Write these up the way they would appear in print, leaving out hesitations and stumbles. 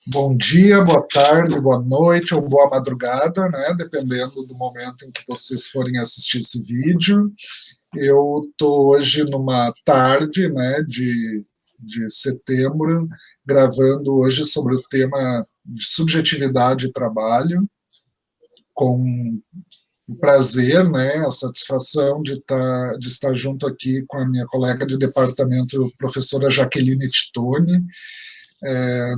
Bom dia, boa tarde, boa noite ou boa madrugada, né? Dependendo do momento em que vocês forem assistir esse vídeo. Eu estou hoje numa tarde, né, de setembro, gravando hoje sobre o tema de subjetividade e trabalho, com o prazer, né, a satisfação de estar junto aqui com a minha colega de departamento, professora Jaqueline Titoni.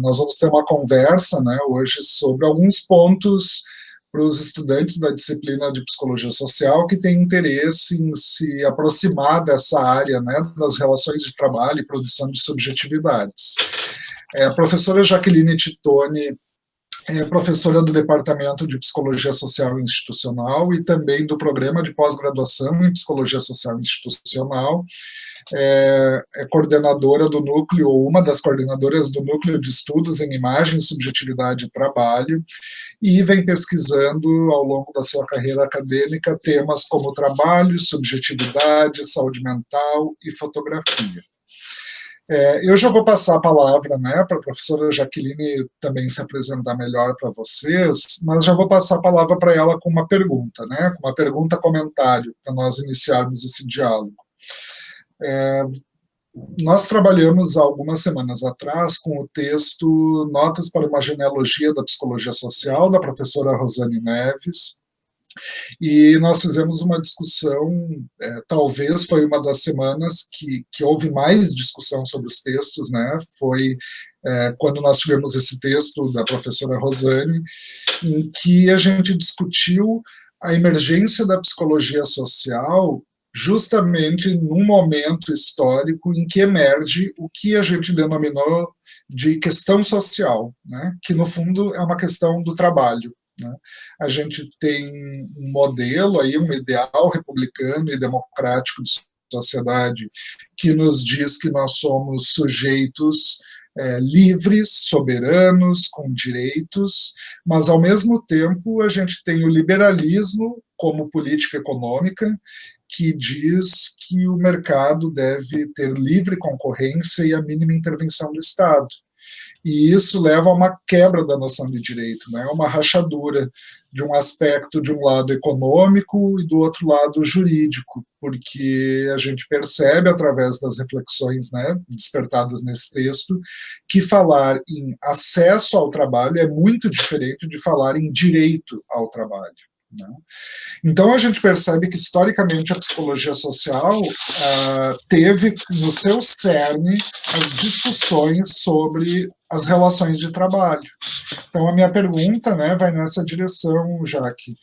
Nós vamos ter uma conversa, né, hoje sobre alguns pontos para os estudantes da disciplina de psicologia social que têm interesse em se aproximar dessa área, né, das relações de trabalho e produção de subjetividades. A professora Jaqueline Titoni é professora do Departamento de Psicologia Social Institucional e também do Programa de Pós-Graduação em Psicologia Social Institucional. É coordenadora do núcleo, ou uma das coordenadoras do núcleo de estudos em imagem, subjetividade e trabalho, e vem pesquisando ao longo da sua carreira acadêmica temas como trabalho, subjetividade, saúde mental e fotografia. Eu já vou passar a palavra, né, para a professora Jaqueline também se apresentar melhor para vocês, mas já vou passar a palavra para ela com uma pergunta, né, com uma pergunta-comentário, para nós iniciarmos esse diálogo. Nós trabalhamos há algumas semanas atrás com o texto Notas para uma Genealogia da Psicologia Social, da professora Rosane Neves, e nós fizemos uma discussão, talvez foi uma das semanas que houve mais discussão sobre os textos, né? Foi quando nós tivemos esse texto da professora Rosane, em que a gente discutiu a emergência da psicologia social justamente num momento histórico em que emerge o que a gente denominou de questão social, né? Que no fundo é uma questão do trabalho. Né? A gente tem um modelo, aí, um ideal republicano e democrático de sociedade que nos diz que nós somos sujeitos livres, soberanos, com direitos, mas, ao mesmo tempo, a gente tem o liberalismo como política econômica, que diz que o mercado deve ter livre concorrência e a mínima intervenção do Estado. E isso leva a uma quebra da noção de direito, né? Uma rachadura de um aspecto de um lado econômico e do outro lado jurídico, porque a gente percebe através das reflexões, né, despertadas nesse texto, que falar em acesso ao trabalho é muito diferente de falar em direito ao trabalho. Né? Então, a gente percebe que, historicamente, a psicologia social teve no seu cerne as discussões sobre as relações de trabalho. Então, a minha pergunta, né, vai nessa direção, Jaque.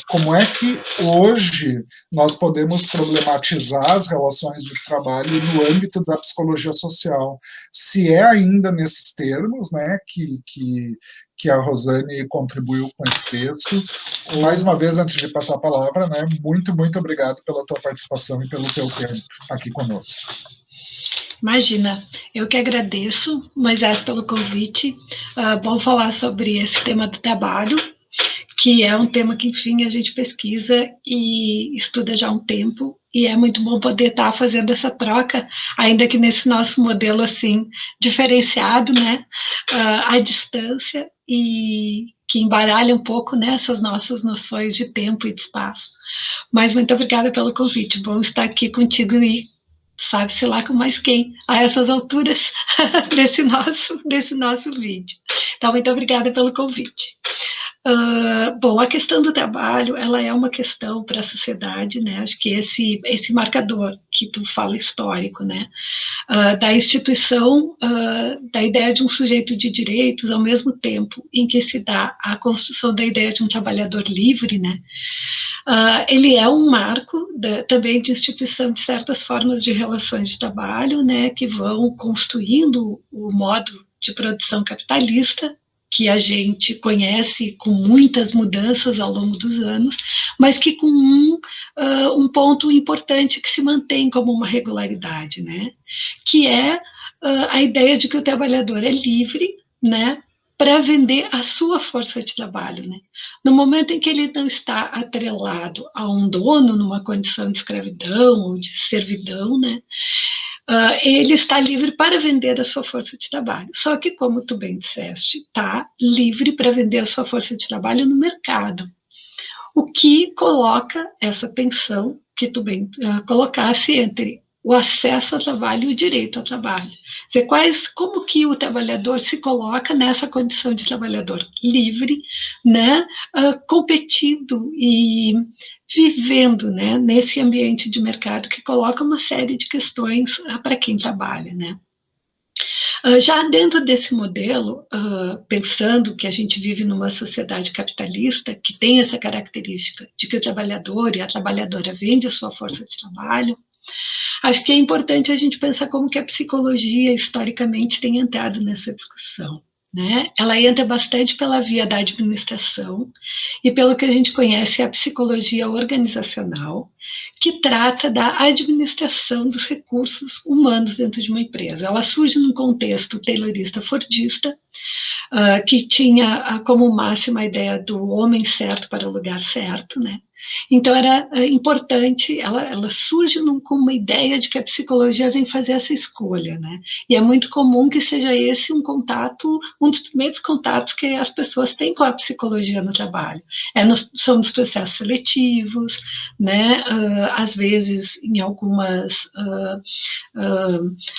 Como é que hoje nós podemos problematizar as relações de trabalho no âmbito da psicologia social? Se é ainda nesses termos, né, que a Rosane contribuiu com esse texto. Mais uma vez, antes de passar a palavra, né, muito, muito obrigado pela tua participação e pelo teu tempo aqui conosco. Imagina, eu que agradeço, Moisés, pelo convite. Bom falar sobre esse tema do trabalho, que é um tema que, enfim, a gente pesquisa e estuda já há um tempo, e é muito bom poder estar fazendo essa troca, ainda que nesse nosso modelo, assim, diferenciado, né, à distância, e que embaralha um pouco, né, essas nossas noções de tempo e de espaço. Mas muito obrigada pelo convite, bom estar aqui contigo e sabe-se lá com mais quem, a essas alturas desse nosso vídeo. Então, muito obrigada pelo convite. Bom, a questão do trabalho, ela é uma questão para a sociedade, né? Acho que esse marcador que tu fala histórico, né? Da instituição, da ideia de um sujeito de direitos, ao mesmo tempo em que se dá a construção da ideia de um trabalhador livre, né? Ele é um marco também de instituição de certas formas de relações de trabalho, né? Que vão construindo o modo de produção capitalista, que a gente conhece com muitas mudanças ao longo dos anos, mas que com um ponto importante que se mantém como uma regularidade, né? Que é a ideia de que o trabalhador é livre, né? Para vender a sua força de trabalho, né? No momento em que ele não está atrelado a um dono numa condição de escravidão ou de servidão, né? ele está livre para vender a sua força de trabalho. Só que, como tu bem disseste, está livre para vender a sua força de trabalho no mercado. O que coloca essa tensão que tu bem colocasse entre o acesso ao trabalho e o direito ao trabalho. Dizer, como que o trabalhador se coloca nessa condição de trabalhador livre, né, competindo e vivendo, né, nesse ambiente de mercado que coloca uma série de questões para quem trabalha, né. Já dentro desse modelo, pensando que a gente vive numa sociedade capitalista que tem essa característica de que o trabalhador e a trabalhadora vende a sua força de trabalho, acho que é importante a gente pensar como que a psicologia historicamente tem entrado nessa discussão. Né? Ela entra bastante pela via da administração e pelo que a gente conhece a psicologia organizacional, que trata da administração dos recursos humanos dentro de uma empresa. Ela surge num contexto taylorista-fordista, que tinha como máxima a ideia do homem certo para o lugar certo, né? Então era importante, ela surge com uma ideia de que a psicologia vem fazer essa escolha, né? E é muito comum que seja esse um dos primeiros contatos que as pessoas têm com a psicologia no trabalho. São nos processos seletivos, né? Às vezes em algumas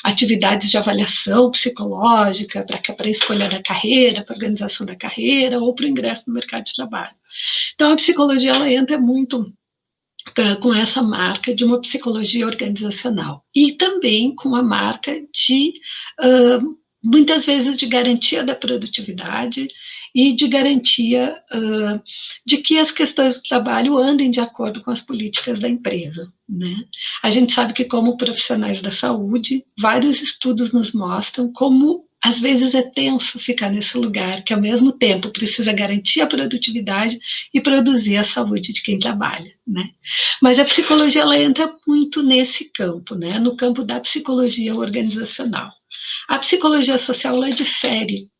atividades de avaliação psicológica para a escolha da carreira, para a organização da carreira ou para o ingresso no mercado de trabalho. Então, a psicologia ela entra muito com essa marca de uma psicologia organizacional e também com a marca de, muitas vezes, de garantia da produtividade e de garantia de que as questões do trabalho andem de acordo com as políticas da empresa. Né? A gente sabe que, como profissionais da saúde, vários estudos nos mostram como às vezes é tenso ficar nesse lugar que, ao mesmo tempo, precisa garantir a produtividade e produzir a saúde de quem trabalha, né? Mas a psicologia, ela entra muito nesse campo, né? No campo da psicologia organizacional. A psicologia social, ela difere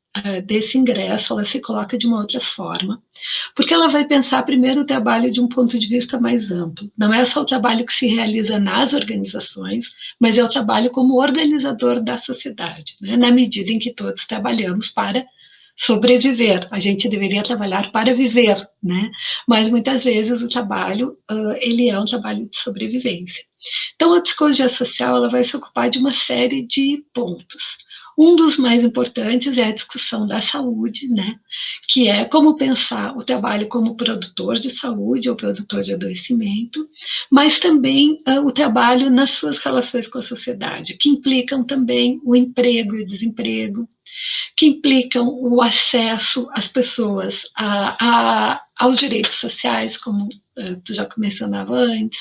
desse ingresso, ela se coloca de uma outra forma, porque ela vai pensar primeiro o trabalho de um ponto de vista mais amplo. Não é só o trabalho que se realiza nas organizações, mas é o trabalho como organizador da sociedade, né? Na medida em que todos trabalhamos para sobreviver. A gente deveria trabalhar para viver, né? Mas muitas vezes o trabalho ele é um trabalho de sobrevivência. Então a psicologia social ela vai se ocupar de uma série de pontos. Um dos mais importantes é a discussão da saúde, né? Que é como pensar o trabalho como produtor de saúde ou produtor de adoecimento, mas também o trabalho nas suas relações com a sociedade, que implicam também o emprego e o desemprego, que implicam o acesso às pessoas aos direitos sociais, como tu já mencionava antes,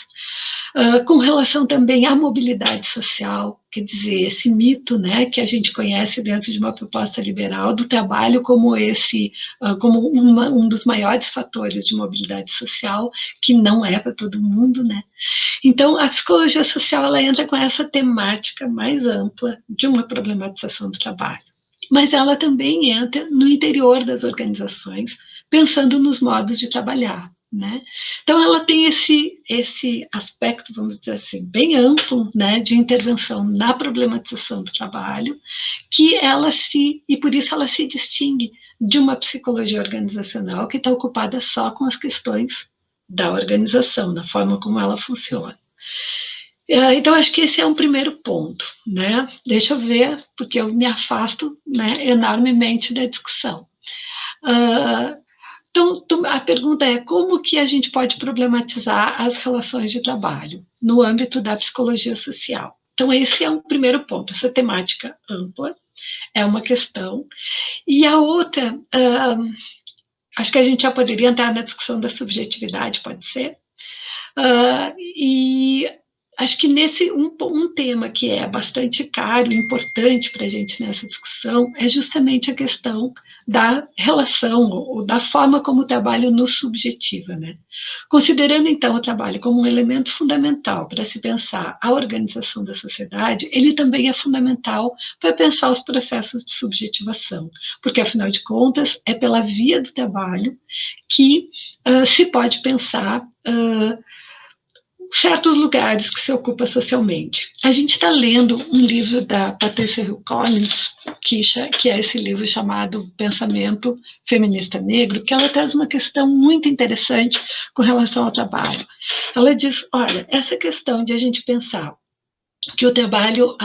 com relação também à mobilidade social, quer dizer, esse mito, né, que a gente conhece dentro de uma proposta liberal do trabalho como como um dos maiores fatores de mobilidade social, que não é para todo mundo, né? Então, a psicologia social ela entra com essa temática mais ampla de uma problematização do trabalho. Mas ela também entra no interior das organizações, pensando nos modos de trabalhar. Né? Então, ela tem esse aspecto, vamos dizer assim, bem amplo, né, de intervenção na problematização do trabalho, e por isso ela se distingue de uma psicologia organizacional que está ocupada só com as questões da organização, da forma como ela funciona. Então, acho que esse é um primeiro ponto, né? Deixa eu ver, porque eu me afasto, né, enormemente da discussão. Então, a pergunta é como que a gente pode problematizar as relações de trabalho no âmbito da psicologia social? Então, esse é um primeiro ponto, essa temática ampla é uma questão. E a outra, acho que a gente já poderia entrar na discussão da subjetividade, pode ser? E acho que nesse um tema que é bastante caro e importante para a gente nessa discussão é justamente a questão da relação ou da forma como o trabalho nos subjetiva, né? Considerando então o trabalho como um elemento fundamental para se pensar a organização da sociedade, ele também é fundamental para pensar os processos de subjetivação, porque afinal de contas é pela via do trabalho que se pode pensar certos lugares que se ocupa socialmente. A gente está lendo um livro da Patricia Hill Collins, que é esse livro chamado Pensamento Feminista Negro, que ela traz uma questão muito interessante com relação ao trabalho. Ela diz, olha, essa questão de a gente pensar que o trabalho,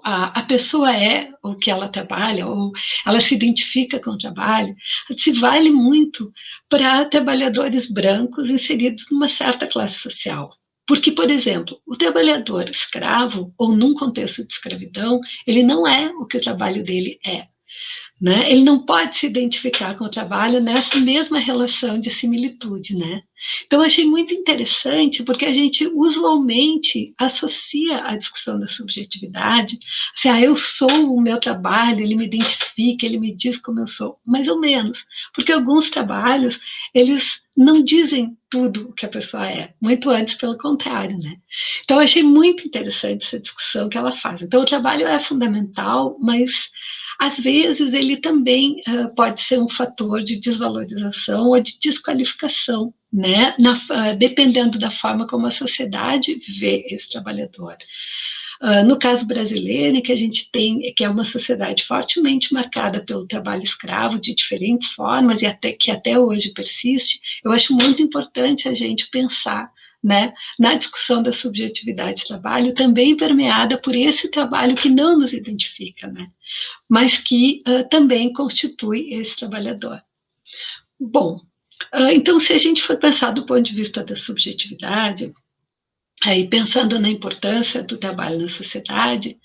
a pessoa é o que ela trabalha, ou ela se identifica com o trabalho, se vale muito para trabalhadores brancos inseridos numa certa classe social. Porque, por exemplo, o trabalhador escravo, ou num contexto de escravidão, ele não é o que o trabalho dele é. Né? Ele não pode se identificar com o trabalho nessa mesma relação de similitude, né? Então, eu achei muito interessante, porque a gente usualmente associa a discussão da subjetividade, assim, eu sou o meu trabalho, ele me identifica, ele me diz como eu sou, mais ou menos, porque alguns trabalhos, eles não dizem tudo o que a pessoa é, muito antes, pelo contrário, né? Então, eu achei muito interessante essa discussão que ela faz. Então, o trabalho é fundamental, mas às vezes ele também pode ser um fator de desvalorização ou de desqualificação, né? Dependendo da forma como a sociedade vê esse trabalhador. No caso brasileiro, que a gente tem, que é uma sociedade fortemente marcada pelo trabalho escravo de diferentes formas e que até hoje persiste, eu acho muito importante a gente pensar, né, na discussão da subjetividade de trabalho, também permeada por esse trabalho que não nos identifica, né, mas que também constitui esse trabalhador. Bom, então, se a gente for pensar do ponto de vista da subjetividade, aí pensando na importância do trabalho na sociedade,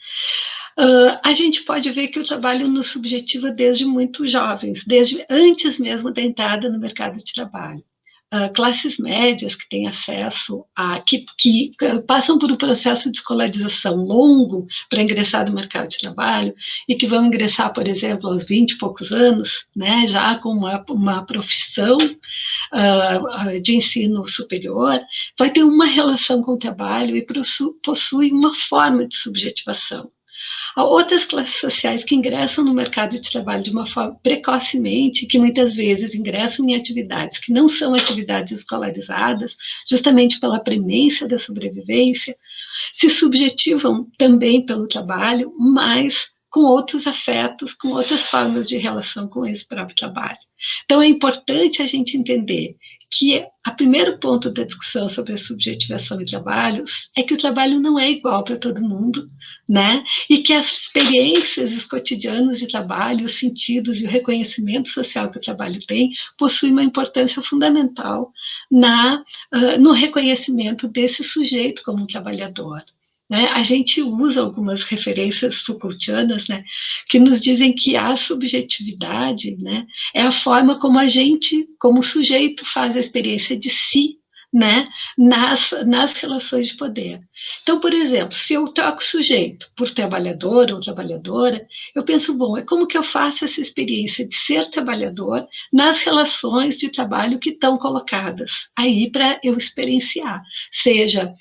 a gente pode ver que o trabalho nos subjetiva desde muito jovens, desde antes mesmo da entrada no mercado de trabalho. Classes médias que têm acesso que passam por um processo de escolarização longo para ingressar no mercado de trabalho e que vão ingressar, por exemplo, aos 20 e poucos anos, né, já com uma profissão de ensino superior, vai ter uma relação com o trabalho e possui uma forma de subjetivação. Há outras classes sociais que ingressam no mercado de trabalho de uma forma precocemente, que muitas vezes ingressam em atividades que não são atividades escolarizadas, justamente pela premência da sobrevivência, se subjetivam também pelo trabalho, mas com outros afetos, com outras formas de relação com esse próprio trabalho. Então, é importante a gente entender que o primeiro ponto da discussão sobre a subjetivação e trabalhos é que o trabalho não é igual para todo mundo, né? E que as experiências, os cotidianos de trabalho, os sentidos e o reconhecimento social que o trabalho tem possuem uma importância fundamental no reconhecimento desse sujeito como um trabalhador. Né? A gente usa algumas referências Foucaultianas, né, que nos dizem que a subjetividade, né, é a forma como a gente, como sujeito, faz a experiência de si, né, nas relações de poder. Então, por exemplo, se eu troco sujeito por trabalhador ou trabalhadora, eu penso, bom, é como que eu faço essa experiência de ser trabalhador nas relações de trabalho que estão colocadas aí para eu experienciar, seja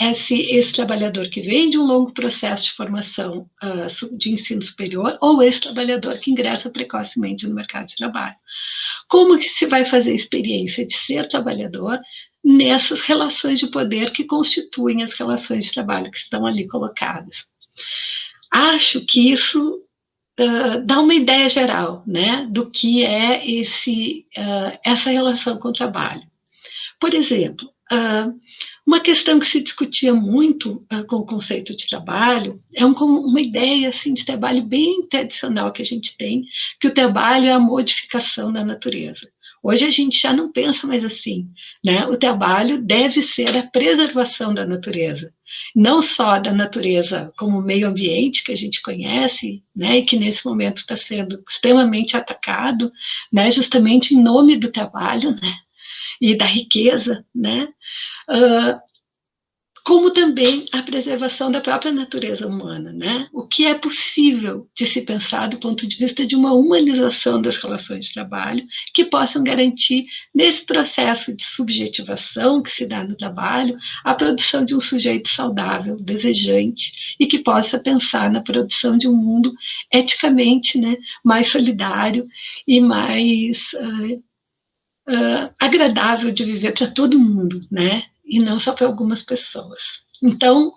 esse trabalhador que vem de um longo processo de formação de ensino superior ou esse trabalhador que ingressa precocemente no mercado de trabalho. Como que se vai fazer a experiência de ser trabalhador nessas relações de poder que constituem as relações de trabalho que estão ali colocadas? Acho que isso dá uma ideia geral, né, do que é essa relação com o trabalho. Por exemplo, uma questão que se discutia muito com o conceito de trabalho é uma ideia assim, de trabalho bem tradicional que a gente tem, que o trabalho é a modificação da natureza. Hoje a gente já não pensa mais assim, né? O trabalho deve ser a preservação da natureza, não só da natureza como meio ambiente que a gente conhece, né? E que nesse momento está sendo extremamente atacado, né? Justamente em nome do trabalho, né? E da riqueza, né? Como também a preservação da própria natureza humana, né? O que é possível de se pensar do ponto de vista de uma humanização das relações de trabalho que possam garantir, nesse processo de subjetivação que se dá no trabalho, a produção de um sujeito saudável, desejante, e que possa pensar na produção de um mundo eticamente, né, mais solidário e mais agradável de viver para todo mundo, né? e não só para algumas pessoas. Então,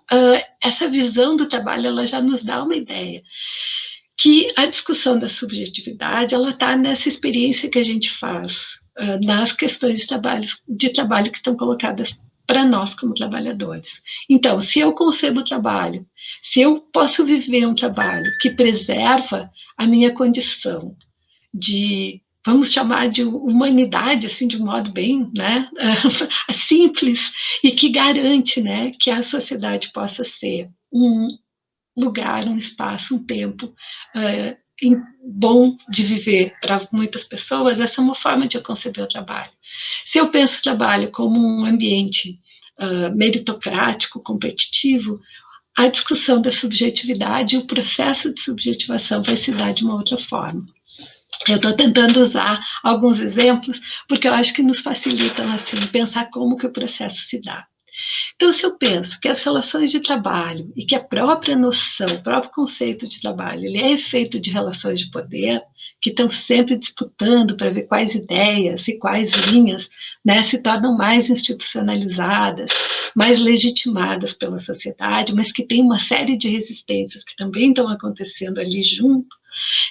essa visão do trabalho, ela já nos dá uma ideia que a discussão da subjetividade, ela está nessa experiência que a gente faz, nas questões de trabalho que estão colocadas para nós como trabalhadores. Então, se eu concebo o trabalho, se eu posso viver um trabalho que preserva a minha condição de, vamos chamar de humanidade, assim, de um modo bem, né, simples, e que garante, né, que a sociedade possa ser um lugar, um espaço, um tempo bom de viver para muitas pessoas, essa é uma forma de eu conceber o trabalho. Se eu penso o trabalho como um ambiente meritocrático, competitivo, a discussão da subjetividade, o processo de subjetivação vai se dar de uma outra forma. Eu estou tentando usar alguns exemplos, porque eu acho que nos facilitam, assim, pensar como que o processo se dá. Então, se eu penso que as relações de trabalho e que a própria noção, o próprio conceito de trabalho, ele é efeito de relações de poder, que estão sempre disputando para ver quais ideias e quais linhas, né, se tornam mais institucionalizadas, mais legitimadas pela sociedade, mas que tem uma série de resistências que também estão acontecendo ali junto,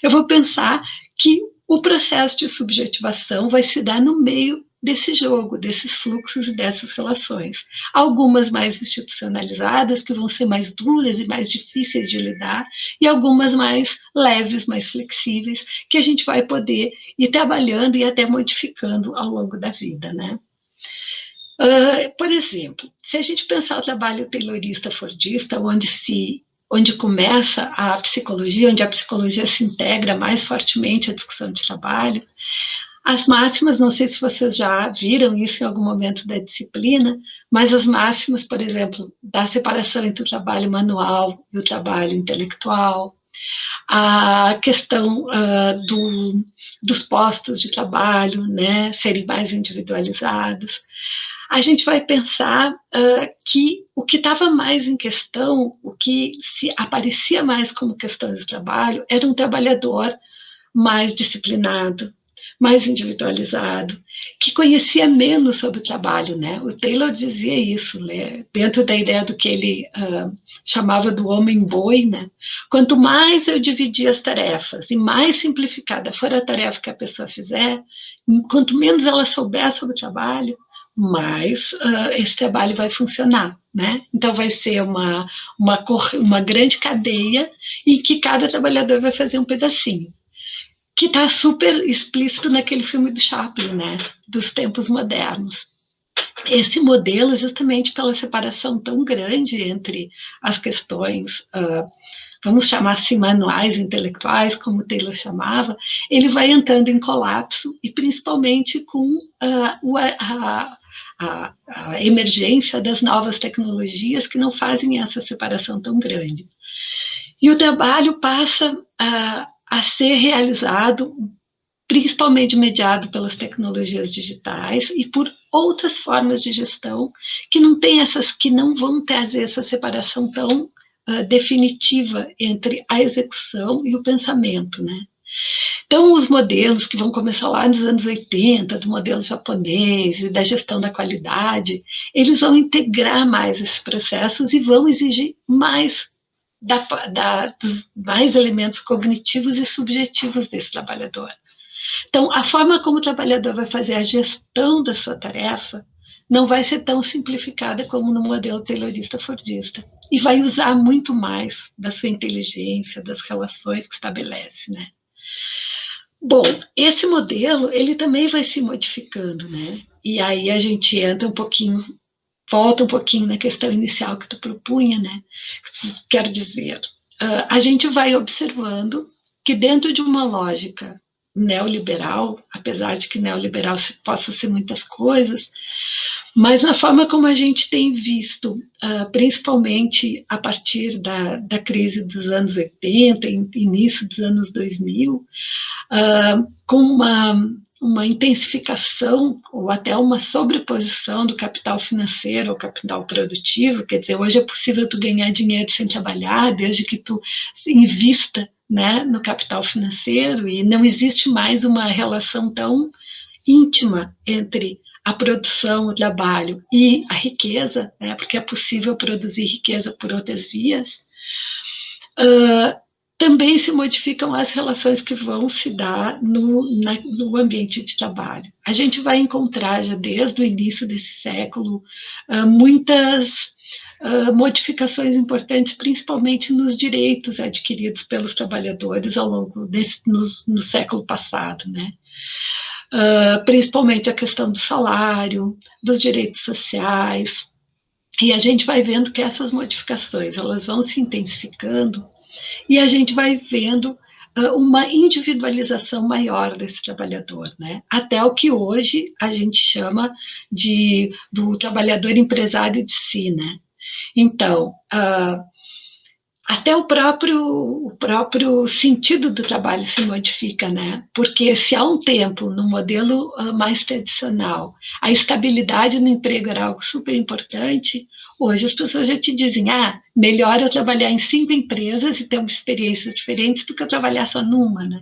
eu vou pensar que o processo de subjetivação vai se dar no meio desse jogo, desses fluxos e dessas relações. Algumas mais institucionalizadas, que vão ser mais duras e mais difíceis de lidar, e algumas mais leves, mais flexíveis, que a gente vai poder ir trabalhando e até modificando ao longo da vida, né? Por exemplo, se a gente pensar o trabalho taylorista-fordista, onde começa a psicologia, onde a psicologia se integra mais fortemente à discussão de trabalho, as máximas, não sei se vocês já viram isso em algum momento da disciplina, mas as máximas, por exemplo, da separação entre o trabalho manual e o trabalho intelectual, a questão dos postos de trabalho, né, serem mais individualizados, a gente vai pensar que o que estava mais em questão, o que se aparecia mais como questão de trabalho, era um trabalhador mais disciplinado, mais individualizado, que conhecia menos sobre o trabalho, né? O Taylor dizia isso, né? Dentro da ideia do que ele chamava do homem-boi, né? Quanto mais eu dividir as tarefas e mais simplificada for a tarefa que a pessoa fizer, quanto menos ela souber sobre o trabalho, mais esse trabalho vai funcionar, né? Então vai ser uma grande cadeia em que cada trabalhador vai fazer um pedacinho, que está super explícito naquele filme do Chaplin, né? Dos tempos modernos. Esse modelo, justamente pela separação tão grande entre as questões, vamos chamar assim, manuais, intelectuais, como o Taylor chamava, ele vai entrando em colapso, e principalmente com a emergência das novas tecnologias que não fazem essa separação tão grande. E o trabalho passa a ser realizado principalmente mediado pelas tecnologias digitais e por outras formas de gestão que não vão trazer essa separação tão definitiva entre a execução e o pensamento, né? Então, os modelos que vão começar lá nos anos 80, do modelo japonês e da gestão da qualidade, eles vão integrar mais esses processos e vão exigir mais dos mais elementos cognitivos e subjetivos desse trabalhador. Então, a forma como o trabalhador vai fazer a gestão da sua tarefa não vai ser tão simplificada como no modelo taylorista-fordista, e vai usar muito mais da sua inteligência, das relações que estabelece, né? Bom, esse modelo, ele também vai se modificando, né? E aí a gente entra volta um pouquinho na questão inicial que tu propunha, né? Quero dizer, a gente vai observando que dentro de uma lógica neoliberal, apesar de que neoliberal possa ser muitas coisas, mas na forma como a gente tem visto, principalmente a partir da crise dos anos 80, início dos anos 2000, com uma intensificação ou até uma sobreposição do capital financeiro ao capital produtivo, quer dizer, hoje é possível tu ganhar dinheiro sem trabalhar, desde que tu invista, né, no capital financeiro, e não existe mais uma relação tão íntima entre a produção, o trabalho e a riqueza, né, porque é possível produzir riqueza por outras vias, também se modificam as relações que vão se dar no ambiente de trabalho. A gente vai encontrar, já desde o início desse século, muitas modificações importantes, principalmente nos direitos adquiridos pelos trabalhadores ao longo no século passado, né? Principalmente a questão do salário, dos direitos sociais, e a gente vai vendo que essas modificações elas vão se intensificando e a gente vai vendo uma individualização maior desse trabalhador, né? Até o que hoje a gente chama do trabalhador empresário de si, né? Então, até o próprio sentido do trabalho se modifica, né? Porque se há um tempo, no modelo mais tradicional, a estabilidade no emprego era algo super importante, hoje as pessoas já te dizem, melhor eu trabalhar em 5 empresas e ter experiências diferentes do que eu trabalhar só numa, né?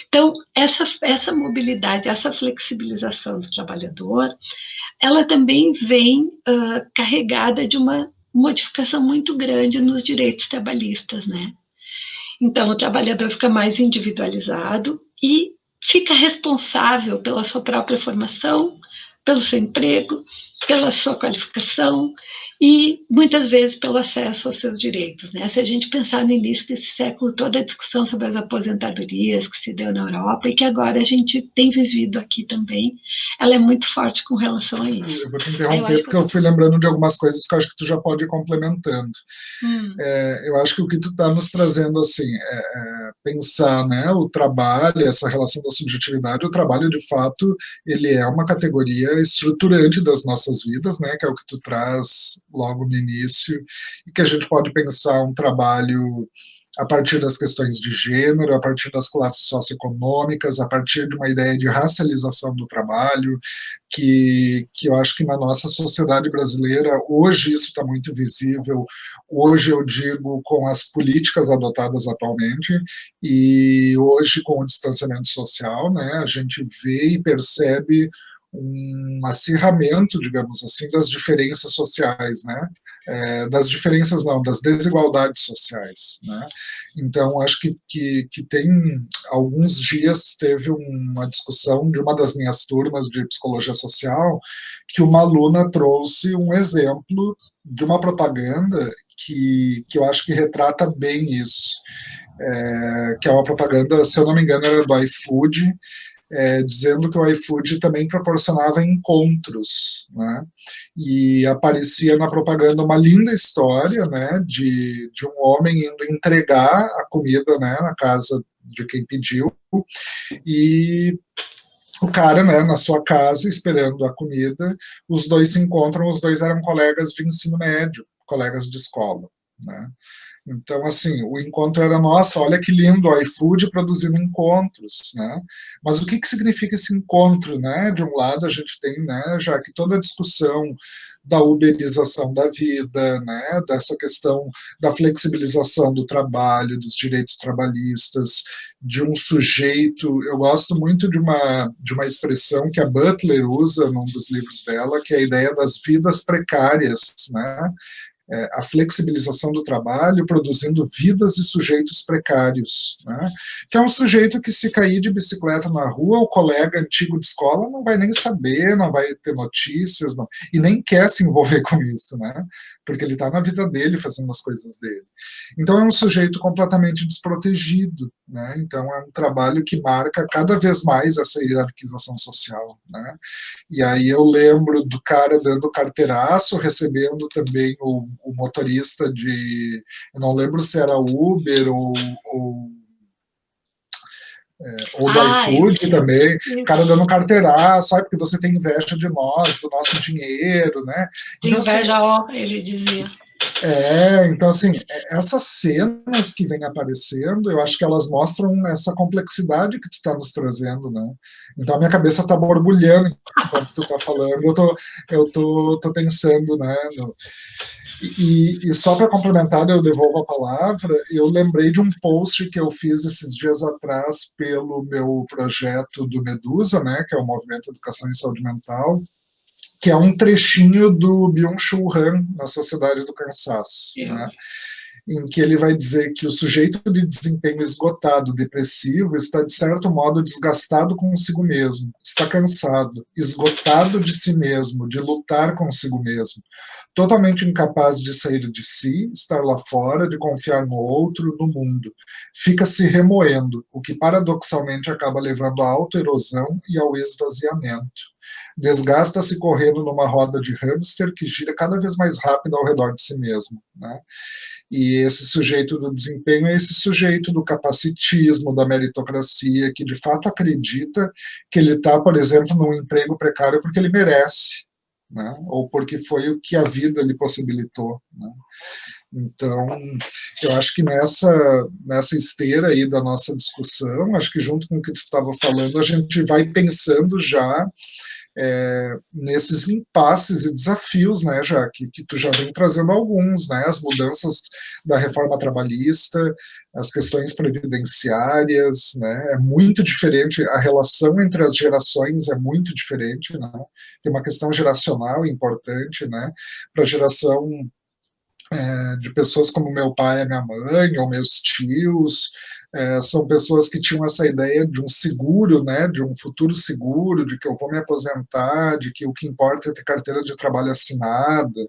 Então, essa mobilidade, essa flexibilização do trabalhador, ela também vem carregada de uma modificação muito grande nos direitos trabalhistas, né? Então, o trabalhador fica mais individualizado e fica responsável pela sua própria formação, pelo seu emprego, pela sua qualificação e, muitas vezes, pelo acesso aos seus direitos, né? Se a gente pensar no início desse século, toda a discussão sobre as aposentadorias que se deu na Europa e que agora a gente tem vivido aqui também, ela é muito forte com relação a isso. Eu vou te interromper porque eu fui lembrando de algumas coisas que eu acho que tu já pode ir complementando. Eu acho que o que tu está nos trazendo assim pensar, né, o trabalho, essa relação da subjetividade, o trabalho de fato ele é uma categoria estruturante das nossas vidas, né, que é o que tu traz logo no início, e que a gente pode pensar um trabalho a partir das questões de gênero, a partir das classes socioeconômicas, a partir de uma ideia de racialização do trabalho, que eu acho que na nossa sociedade brasileira, hoje isso está muito visível, hoje eu digo com as políticas adotadas atualmente, e hoje com o distanciamento social, né, a gente vê e percebe um acirramento, digamos assim, das diferenças sociais, né? Das diferenças não, das desigualdades sociais, né? Então, acho que tem alguns dias teve uma discussão de uma das minhas turmas de psicologia social que uma aluna trouxe um exemplo de uma propaganda que eu acho que retrata bem isso, que é uma propaganda, se eu não me engano, era do iFood, dizendo que o iFood também proporcionava encontros, né? E aparecia na propaganda uma linda história, né, de um homem indo entregar a comida, né, na casa de quem pediu, e o cara, né, na sua casa, esperando a comida, os dois se encontram, os dois eram colegas de ensino médio, colegas de escola, né? Então, assim, o encontro era, nossa, olha que lindo, o iFood produzindo encontros, né? Mas o que significa esse encontro, né? De um lado a gente tem, né, já que toda a discussão da uberização da vida, né, dessa questão da flexibilização do trabalho, dos direitos trabalhistas, de um sujeito, eu gosto muito de uma expressão que a Butler usa num dos livros dela, que é a ideia das vidas precárias, né? A flexibilização do trabalho produzindo vidas e sujeitos precários, né? Que é um sujeito que se cair de bicicleta na rua, o colega antigo de escola não vai nem saber, não vai ter notícias, não, e nem quer se envolver com isso, né? Porque ele está na vida dele, fazendo as coisas dele. Então é um sujeito completamente desprotegido, né? Então é um trabalho que marca cada vez mais essa hierarquização social, né? E aí eu lembro do cara dando carteiraço, recebendo também o motorista eu não lembro se era Uber ou do iFood também, o cara dando carteiraço, porque você tem inveja de nós, do nosso dinheiro, né? Então, inveja, assim, ele dizia. Então, assim, essas cenas que vêm aparecendo, eu acho que elas mostram essa complexidade que tu está nos trazendo, né? Então, a minha cabeça está borbulhando enquanto tu está falando, eu tô pensando, né? E só para complementar, eu devolvo a palavra, eu lembrei de um post que eu fiz esses dias atrás pelo meu projeto do Medusa, né, que é o Movimento Educação e Saúde Mental, que é um trechinho do Byung-Chul Han, na Sociedade do Cansaço, né? Em que ele vai dizer que o sujeito de desempenho esgotado, depressivo, está, de certo modo, desgastado consigo mesmo, está cansado, esgotado de si mesmo, de lutar consigo mesmo, totalmente incapaz de sair de si, estar lá fora, de confiar no outro, no mundo. Fica se remoendo, o que paradoxalmente acaba levando à autoerosão e ao esvaziamento. Desgasta-se correndo numa roda de hamster que gira cada vez mais rápido ao redor de si mesmo, né? E esse sujeito do desempenho é esse sujeito do capacitismo, da meritocracia, que de fato acredita que ele está, por exemplo, num emprego precário porque ele merece, né? Ou porque foi o que a vida lhe possibilitou, né? Então, eu acho que nessa esteira aí da nossa discussão, acho que junto com o que tu estava falando, a gente vai pensando já nesses impasses e desafios, né, Jaque, que tu já vem trazendo alguns, né, as mudanças da reforma trabalhista, as questões previdenciárias, né, é muito diferente, a relação entre as gerações é muito diferente, né, tem uma questão geracional importante, né, para a geração de pessoas como meu pai e minha mãe, ou meus tios, são pessoas que tinham essa ideia de um seguro, né, de um futuro seguro, de que eu vou me aposentar, de que o que importa é ter carteira de trabalho assinada.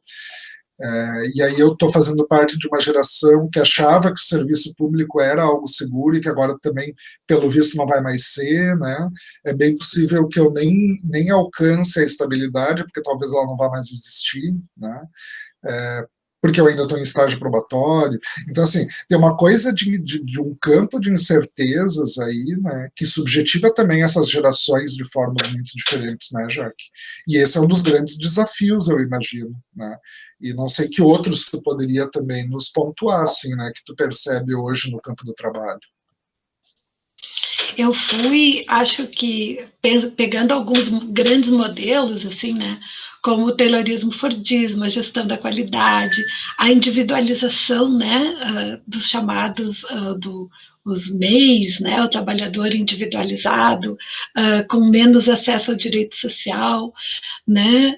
E aí eu estou fazendo parte de uma geração que achava que o serviço público era algo seguro e que agora também, pelo visto, não vai mais ser, né? É bem possível que eu nem alcance a estabilidade, porque talvez ela não vá mais existir, né? Porque eu ainda estou em estágio probatório. Então, assim, tem uma coisa de um campo de incertezas aí, né, que subjetiva também essas gerações de formas muito diferentes, né, Jaque? E esse é um dos grandes desafios, eu imagino, né? E não sei que outros tu poderia também nos pontuar, assim, né, que tu percebe hoje no campo do trabalho. Eu fui, acho que, pegando alguns grandes modelos, assim, né, como o Taylorismo-Fordismo, a gestão da qualidade, a individualização, né, dos chamados, os MEIs, né, o trabalhador individualizado, com menos acesso ao direito social, né,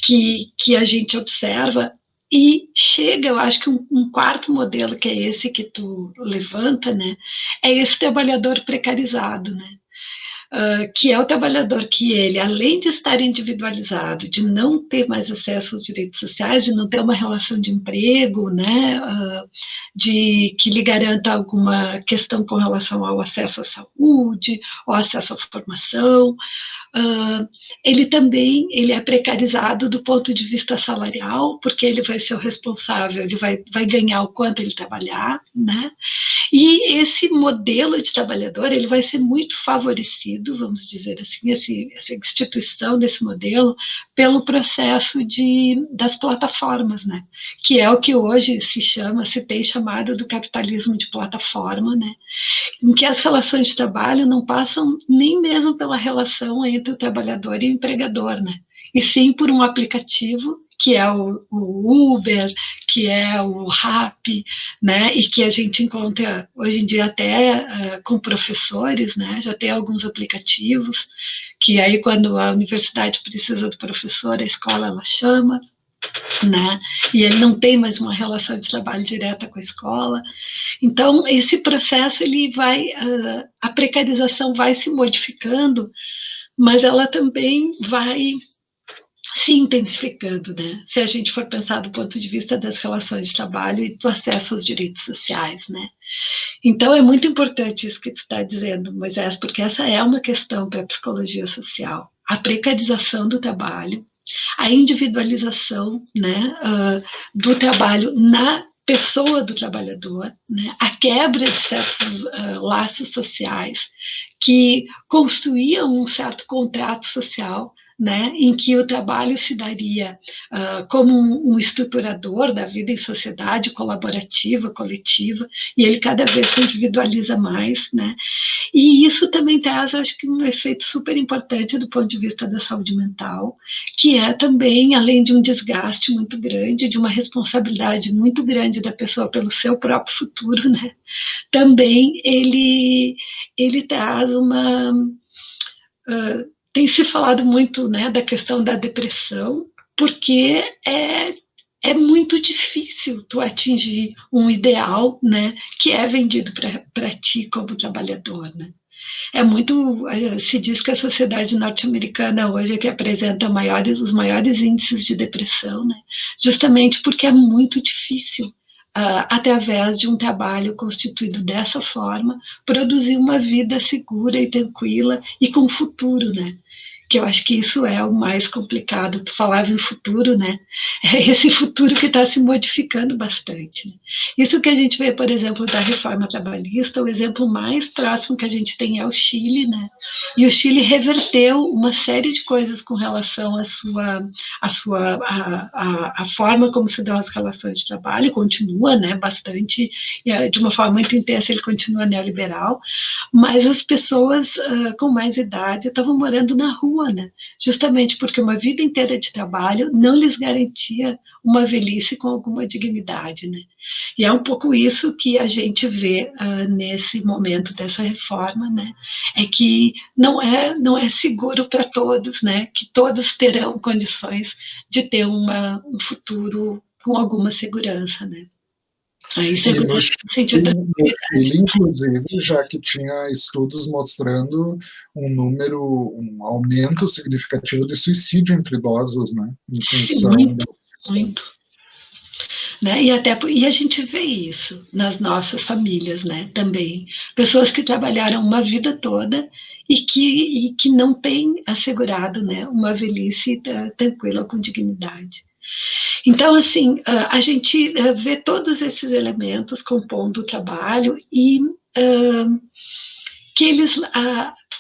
que a gente observa. E chega, eu acho que um quarto modelo, que é esse que tu levanta, né, é esse trabalhador precarizado, né, que é o trabalhador que ele, além de estar individualizado, de não ter mais acesso aos direitos sociais, de não ter uma relação de emprego, né, de que lhe garanta alguma questão com relação ao acesso à saúde, ao acesso à formação, ele também ele é precarizado do ponto de vista salarial, porque ele vai ser o responsável, ele vai ganhar o quanto ele trabalhar, né? E esse modelo de trabalhador ele vai ser muito favorecido, vamos dizer assim, essa instituição desse modelo pelo processo das plataformas, né? Que é o que hoje se tem chamado do capitalismo de plataforma, né? Em que as relações de trabalho não passam nem mesmo pela relação entre o trabalhador e o empregador, né? E sim por um aplicativo que é o Uber, que é o Rappi, né? E que a gente encontra hoje em dia até com professores, né? Já tem alguns aplicativos que aí quando a universidade precisa do professor, a escola ela chama, né? E ele não tem mais uma relação de trabalho direta com a escola. Então, esse processo, a precarização vai se modificando, mas ela também vai se intensificando, né? Se a gente for pensar do ponto de vista das relações de trabalho e do acesso aos direitos sociais, né? Então, é muito importante isso que tu está dizendo, Moisés, porque essa é uma questão para a psicologia social. A precarização do trabalho, a individualização, né, do trabalho na pessoa do trabalhador, né, a quebra de certos laços sociais que construíam um certo contrato social, né, em que o trabalho se daria como um estruturador da vida em sociedade colaborativa, coletiva, e ele cada vez se individualiza mais, né, e isso também traz, acho que, um efeito super importante do ponto de vista da saúde mental, que é também, além de um desgaste muito grande, de uma responsabilidade muito grande da pessoa pelo seu próprio futuro, né, também ele traz tem se falado muito, né, da questão da depressão, porque é muito difícil tu atingir um ideal, né, que é vendido para ti como trabalhador, né? É muito, se diz que a sociedade norte-americana hoje é que apresenta os maiores índices de depressão, né? Justamente porque é muito difícil, através de um trabalho constituído dessa forma, produzir uma vida segura e tranquila e com futuro, né? Que eu acho que isso é o mais complicado. Tu falava em futuro, né? É esse futuro que está se modificando bastante. Né? Isso que a gente vê, por exemplo, da reforma trabalhista, o exemplo mais próximo que a gente tem é o Chile, né? E o Chile reverteu uma série de coisas com relação à forma como se dão as relações de trabalho, continua, né? Bastante, de uma forma muito intensa, ele continua neoliberal, mas as pessoas com mais idade estavam morando na rua, né? Justamente porque uma vida inteira de trabalho não lhes garantia uma velhice com alguma dignidade, né? E é um pouco isso que a gente vê nesse momento dessa reforma, né? É que não é seguro para todos, né? Que todos terão condições de ter um futuro com alguma segurança, né? Aí E no segurança no sentido da Chile, inclusive, já que tinha estudos mostrando um aumento significativo de suicídio entre idosos, né, em função muito, dessas muito. questões. Né? E a gente vê isso nas nossas famílias, né? Também pessoas que trabalharam uma vida toda e que não têm assegurado, né, uma velhice tranquila com dignidade. Então, assim, a gente vê todos esses elementos compondo o trabalho e que eles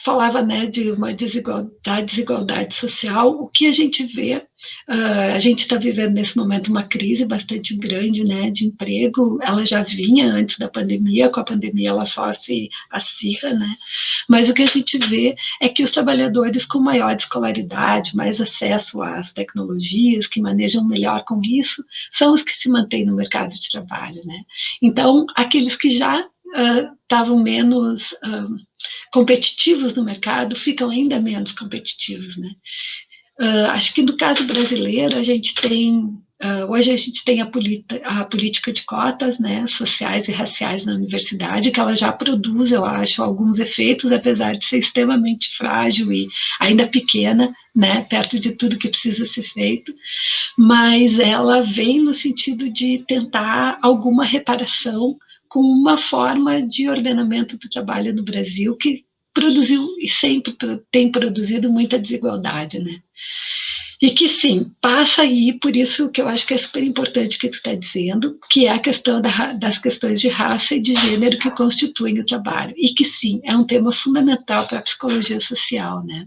falava, né, de uma desigualdade social. O que a gente vê, a gente está vivendo nesse momento uma crise bastante grande, né, de emprego. Ela já vinha antes da pandemia, com a pandemia ela só se acirra, né, mas o que a gente vê é que os trabalhadores com maior escolaridade, mais acesso às tecnologias, que manejam melhor com isso, são os que se mantêm no mercado de trabalho, né. Então, aqueles que já estavam menos competitivos no mercado ficam ainda menos competitivos, né? Acho que no caso brasileiro a gente tem hoje a gente tem a política de cotas, né, sociais e raciais na universidade, que ela já produz, eu acho, alguns efeitos, apesar de ser extremamente frágil e ainda pequena, né, perto de tudo que precisa ser feito, mas ela vem no sentido de tentar alguma reparação com uma forma de ordenamento do trabalho no Brasil que produziu e sempre tem produzido muita desigualdade, né? E que sim, passa aí, por isso que eu acho que é super importante que tu está dizendo, que é a questão das questões de raça e de gênero que constituem o trabalho. E que sim, é um tema fundamental para a psicologia social, né?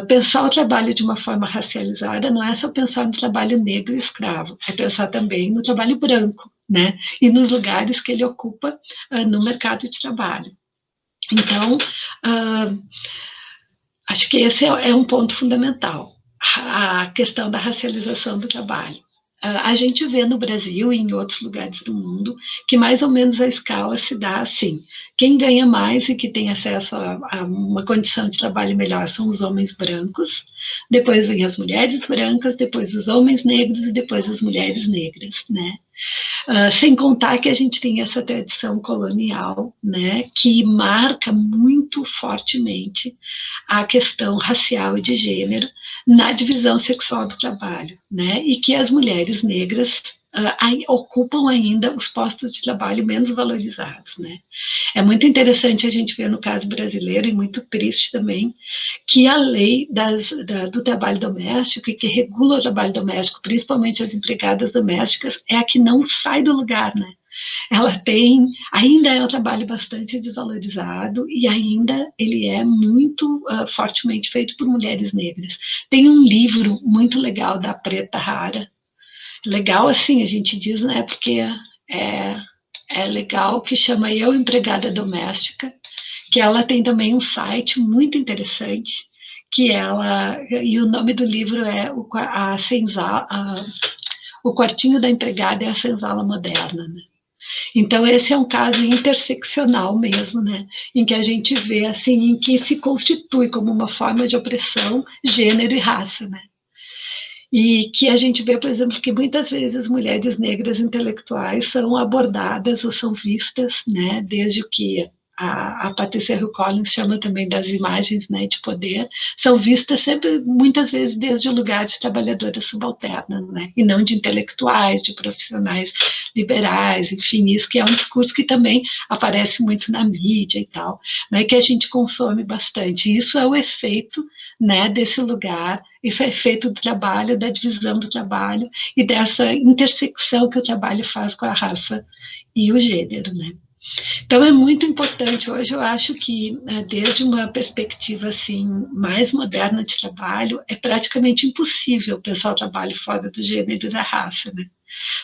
Pensar o trabalho de uma forma racializada não é só pensar no trabalho negro e escravo, é pensar também no trabalho branco, né? E nos lugares que ele ocupa no mercado de trabalho. Então, acho que esse é um ponto fundamental, a questão da racialização do trabalho. A gente vê no Brasil e em outros lugares do mundo que mais ou menos a escala se dá assim. Quem ganha mais e que tem acesso a uma condição de trabalho melhor são os homens brancos, depois vêm as mulheres brancas, depois os homens negros e depois as mulheres negras, né? Sem contar que a gente tem essa tradição colonial, né, que marca muito fortemente a questão racial e de gênero na divisão sexual do trabalho, né, e que as mulheres negras ocupam ainda os postos de trabalho menos valorizados, né. É muito interessante a gente ver no caso brasileiro, e muito triste também, que a lei do trabalho doméstico, e que regula o trabalho doméstico, principalmente as empregadas domésticas, é a que não sai do lugar, né? Ela ainda é um trabalho bastante desvalorizado e ainda ele é muito fortemente feito por mulheres negras. Tem um livro muito legal da Preta Rara, legal assim, a gente diz, né, porque é, é legal, que chama Eu, Empregada Doméstica, que ela tem também um site muito interessante, e o nome do livro é o Quartinho da Empregada e a Senzala Moderna, né? Então, esse é um caso interseccional mesmo, né? Em que a gente vê, assim, em que se constitui como uma forma de opressão gênero e raça, né? E que a gente vê, por exemplo, que muitas vezes mulheres negras intelectuais são abordadas ou são vistas, né, desde o que a Patricia Hill Collins chama também das imagens, né, de poder, são vistas sempre, muitas vezes, desde o lugar de trabalhadoras subalternas, né, e não de intelectuais, de profissionais liberais, enfim, isso que é um discurso que também aparece muito na mídia e tal, né, que a gente consome bastante. E isso é o efeito, né, desse lugar, isso é efeito do trabalho, da divisão do trabalho e dessa intersecção que o trabalho faz com a raça e o gênero, né? Então é muito importante. Hoje eu acho que, desde uma perspectiva assim mais moderna de trabalho, é praticamente impossível pensar o trabalho fora do gênero e da raça, né?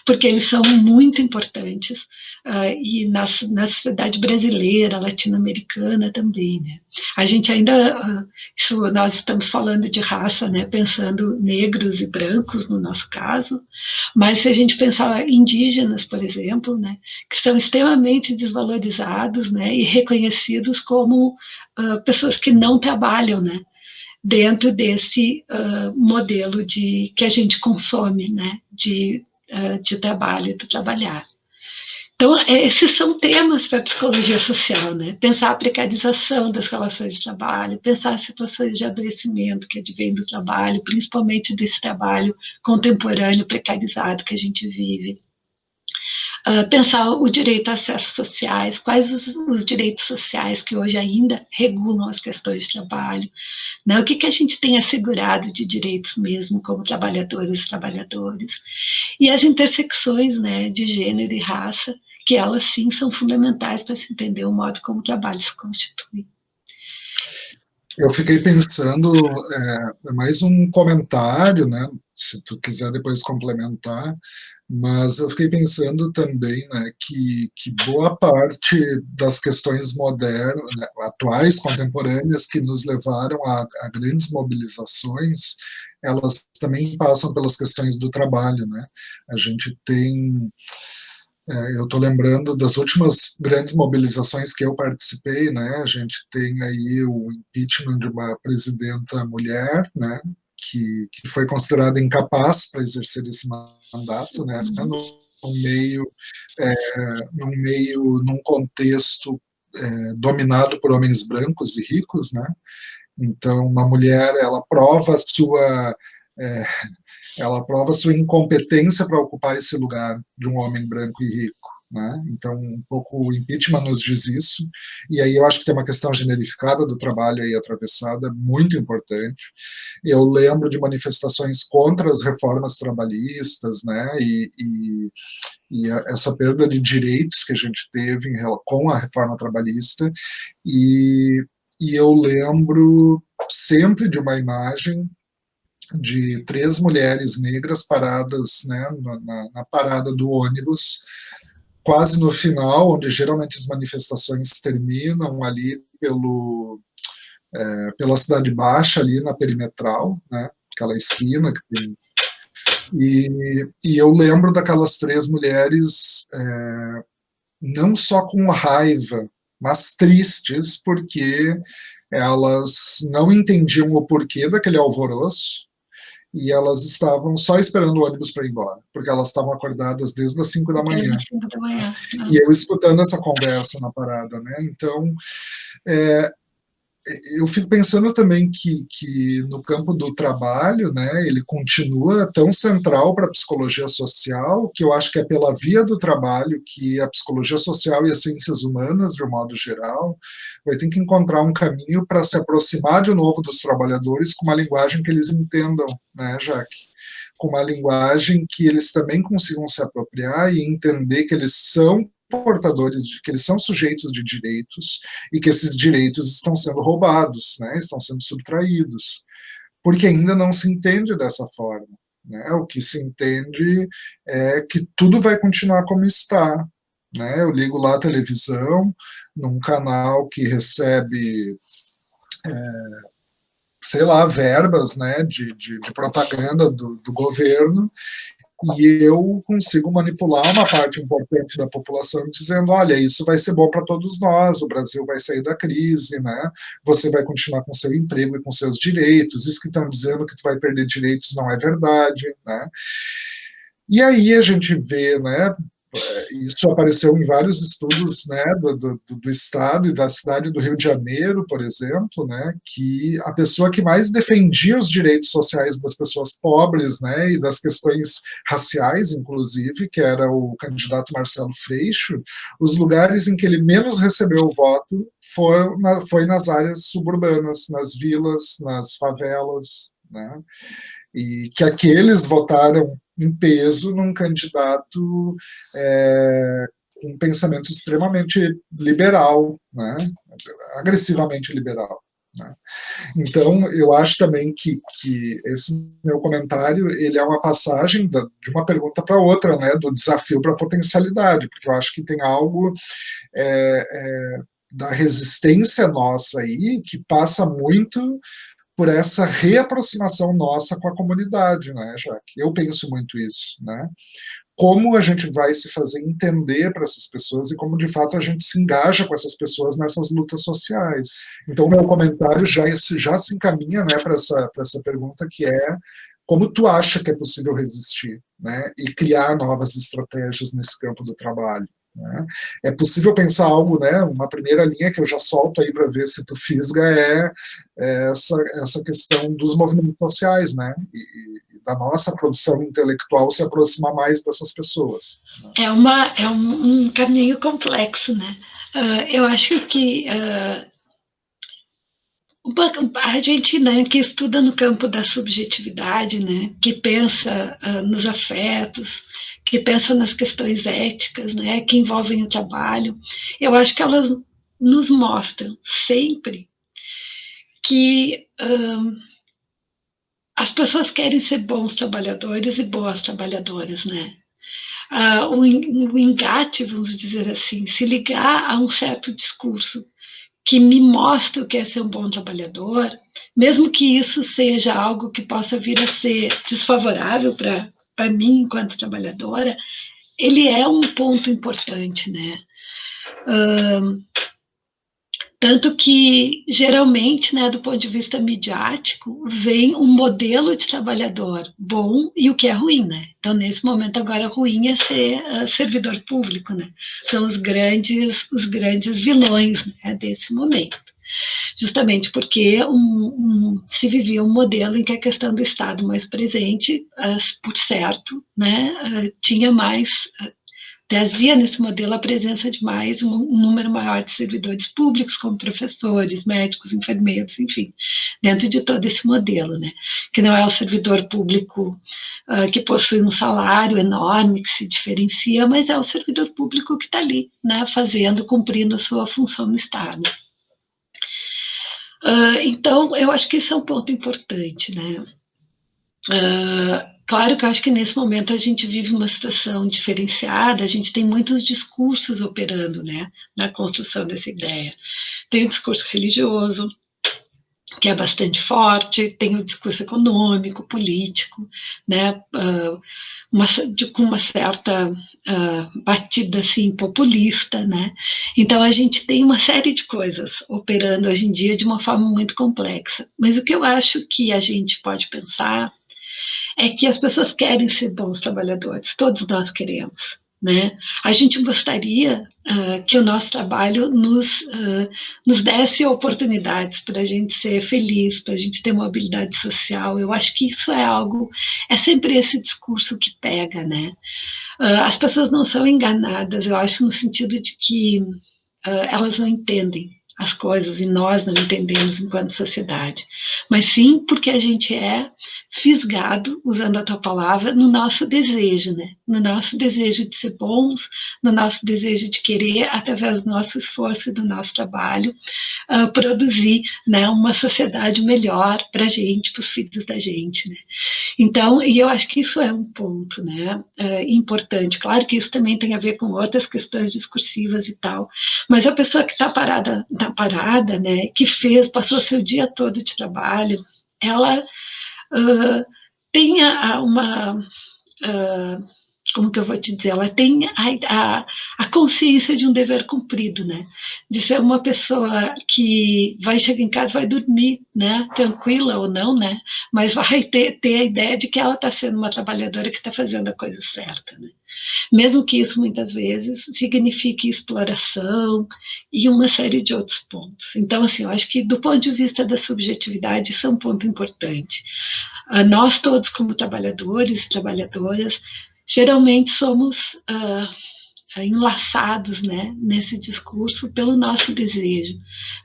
Porque eles são muito importantes, e na sociedade brasileira, latino-americana também, né? A gente ainda, nós estamos falando de raça, né? Pensando negros e brancos no nosso caso, mas se a gente pensar indígenas, por exemplo, né? Que são extremamente desvalorizados, né? E reconhecidos como pessoas que não trabalham, né? Dentro desse modelo que a gente consome, né? De trabalho, de trabalhar. Então, esses são temas para a psicologia social, né? Pensar a precarização das relações de trabalho, pensar as situações de adoecimento que advêm do trabalho, principalmente desse trabalho contemporâneo precarizado que a gente vive. Pensar o direito a acessos sociais, quais os direitos sociais que hoje ainda regulam as questões de trabalho, né? O que a gente tem assegurado de direitos mesmo como trabalhadoras e trabalhadores. E as intersecções, né, de gênero e raça, que elas sim são fundamentais para se entender o modo como o trabalho se constitui. Eu fiquei pensando, mais um comentário, né, se tu quiser depois complementar, mas eu fiquei pensando também, né, que boa parte das questões modernas, né, atuais, contemporâneas, que nos levaram a grandes mobilizações, elas também passam pelas questões do trabalho, né? A gente tem eu estou lembrando das últimas grandes mobilizações que eu participei, né? A gente tem aí o impeachment de uma presidenta mulher, né? Que foi considerada incapaz para exercer esse mandato, né? Num meio, num contexto dominado por homens brancos e ricos, né? Então, uma mulher, é, ela prova sua incompetência para ocupar esse lugar de um homem branco e rico. Né? Então, um pouco o impeachment nos diz isso, e aí eu acho que tem uma questão generificada do trabalho aí atravessada, muito importante. Eu lembro de manifestações contra as reformas trabalhistas, né? E essa perda de direitos que a gente teve com a reforma trabalhista, e eu lembro sempre de uma imagem de 3 mulheres negras paradas, né, na parada do ônibus, quase no final, onde geralmente as manifestações terminam ali pela Cidade Baixa, ali na perimetral, né, aquela esquina que tem. E eu lembro daquelas 3 mulheres, não só com raiva, mas tristes, porque elas não entendiam o porquê daquele alvoroço, e elas estavam só esperando o ônibus para ir embora, porque elas estavam acordadas desde as 5 da manhã. 5 da manhã. E eu escutando essa conversa na parada, né? Então, é, eu fico pensando também que no campo do trabalho, né, ele continua tão central para a psicologia social, que eu acho que é pela via do trabalho que a psicologia social e as ciências humanas, de um modo geral, vai ter que encontrar um caminho para se aproximar de novo dos trabalhadores com uma linguagem que eles entendam, né, Jaque? Com uma linguagem que eles também consigam se apropriar e entender que eles são portadores, que eles são sujeitos de direitos e que esses direitos estão sendo roubados, né, estão sendo subtraídos, porque ainda não se entende dessa forma. Né? O que se entende é que tudo vai continuar como está. Né? Eu ligo lá a televisão, num canal que recebe, sei lá, verbas, né, de propaganda do governo, e eu consigo manipular uma parte importante da população dizendo, olha, isso vai ser bom para todos nós, o Brasil vai sair da crise, né? Você vai continuar com seu emprego e com seus direitos, isso que estão dizendo que tu vai perder direitos não é verdade, né? E aí a gente vê, né, isso apareceu em vários estudos, né, do estado e da cidade do Rio de Janeiro, por exemplo, né, que a pessoa que mais defendia os direitos sociais das pessoas pobres, né, e das questões raciais, inclusive, que era o candidato Marcelo Freixo, os lugares em que ele menos recebeu o voto foi nas áreas suburbanas, nas vilas, nas favelas, né, e que aqueles votaram em peso num candidato com um pensamento extremamente liberal, né? Agressivamente liberal. Né? Então, eu acho também que esse meu comentário ele é uma passagem de uma pergunta para outra, né? Do desafio para a potencialidade, porque eu acho que tem algo da resistência nossa aí que passa muito por essa reaproximação nossa com a comunidade, né, Jaque? Eu penso muito isso, né? Como a gente vai se fazer entender para essas pessoas e como, de fato, a gente se engaja com essas pessoas nessas lutas sociais. Então, meu comentário já se encaminha, né, para essa pergunta que é como tu acha que é possível resistir, né, e criar novas estratégias nesse campo do trabalho. Né? É possível pensar algo, né? Uma primeira linha que eu já solto aí para ver se tu fisga é essa questão dos movimentos sociais, né? E da nossa produção intelectual se aproximar mais dessas pessoas. Né? É um caminho complexo, né? Eu acho que a gente, né, que estuda no campo da subjetividade, né, que pensa nos afetos, que pensa nas questões éticas, né, que envolvem o trabalho, eu acho que elas nos mostram sempre que as pessoas querem ser bons trabalhadores e boas trabalhadoras, né? O engate, vamos dizer assim, se ligar a um certo discurso que me mostra o que é ser um bom trabalhador, mesmo que isso seja algo que possa vir a ser desfavorável para mim enquanto trabalhadora, ele é um ponto importante, né? Tanto que, geralmente, né, do ponto de vista midiático, vem um modelo de trabalhador bom e o que é ruim, né? Então, nesse momento, agora, ruim é ser servidor público, né? São os grandes vilões, né, desse momento. Justamente porque se vivia um modelo em que a questão do Estado mais presente, por certo, né, tinha mais... trazia nesse modelo a presença de um número maior de servidores públicos, como professores, médicos, enfermeiros, enfim, dentro de todo esse modelo, né? Que não é o servidor público que possui um salário enorme, que se diferencia, mas é o servidor público que está ali, né, cumprindo a sua função no Estado. Então, eu acho que esse é um ponto importante, né? Claro que eu acho que nesse momento a gente vive uma situação diferenciada, a gente tem muitos discursos operando, né, na construção dessa ideia. Tem o discurso religioso, que é bastante forte, tem o discurso econômico, político, né, com uma certa batida assim, populista, né? Então a gente tem uma série de coisas operando hoje em dia de uma forma muito complexa. Mas o que eu acho que a gente pode pensar é que as pessoas querem ser bons trabalhadores, todos nós queremos. Né? A gente gostaria que o nosso trabalho nos desse oportunidades para a gente ser feliz, para a gente ter mobilidade social. Eu acho que isso é sempre esse discurso que pega, né? As pessoas não são enganadas, eu acho, no sentido de que elas não entendem as coisas e nós não entendemos enquanto sociedade, mas sim porque a gente é fisgado, usando a tua palavra, no nosso desejo, né? No nosso desejo de ser bons, no nosso desejo de querer, através do nosso esforço e do nosso trabalho, produzir, né, uma sociedade melhor para a gente, para os filhos da gente, né? Então, e eu acho que isso é um ponto, né, importante. Claro que isso também tem a ver com outras questões discursivas e tal, mas a pessoa que está parada, né, que passou seu dia todo de trabalho, ela tem como que eu vou te dizer, ela tem a consciência de um dever cumprido, né? De ser uma pessoa que vai chegar em casa, vai dormir, né? Tranquila ou não, né? Mas vai ter a ideia de que ela está sendo uma trabalhadora que está fazendo a coisa certa, né? Mesmo que isso muitas vezes signifique exploração e uma série de outros pontos. Então, assim, eu acho que do ponto de vista da subjetividade, isso é um ponto importante. Nós todos, como trabalhadores e trabalhadoras, geralmente somos enlaçados, né, nesse discurso pelo nosso desejo,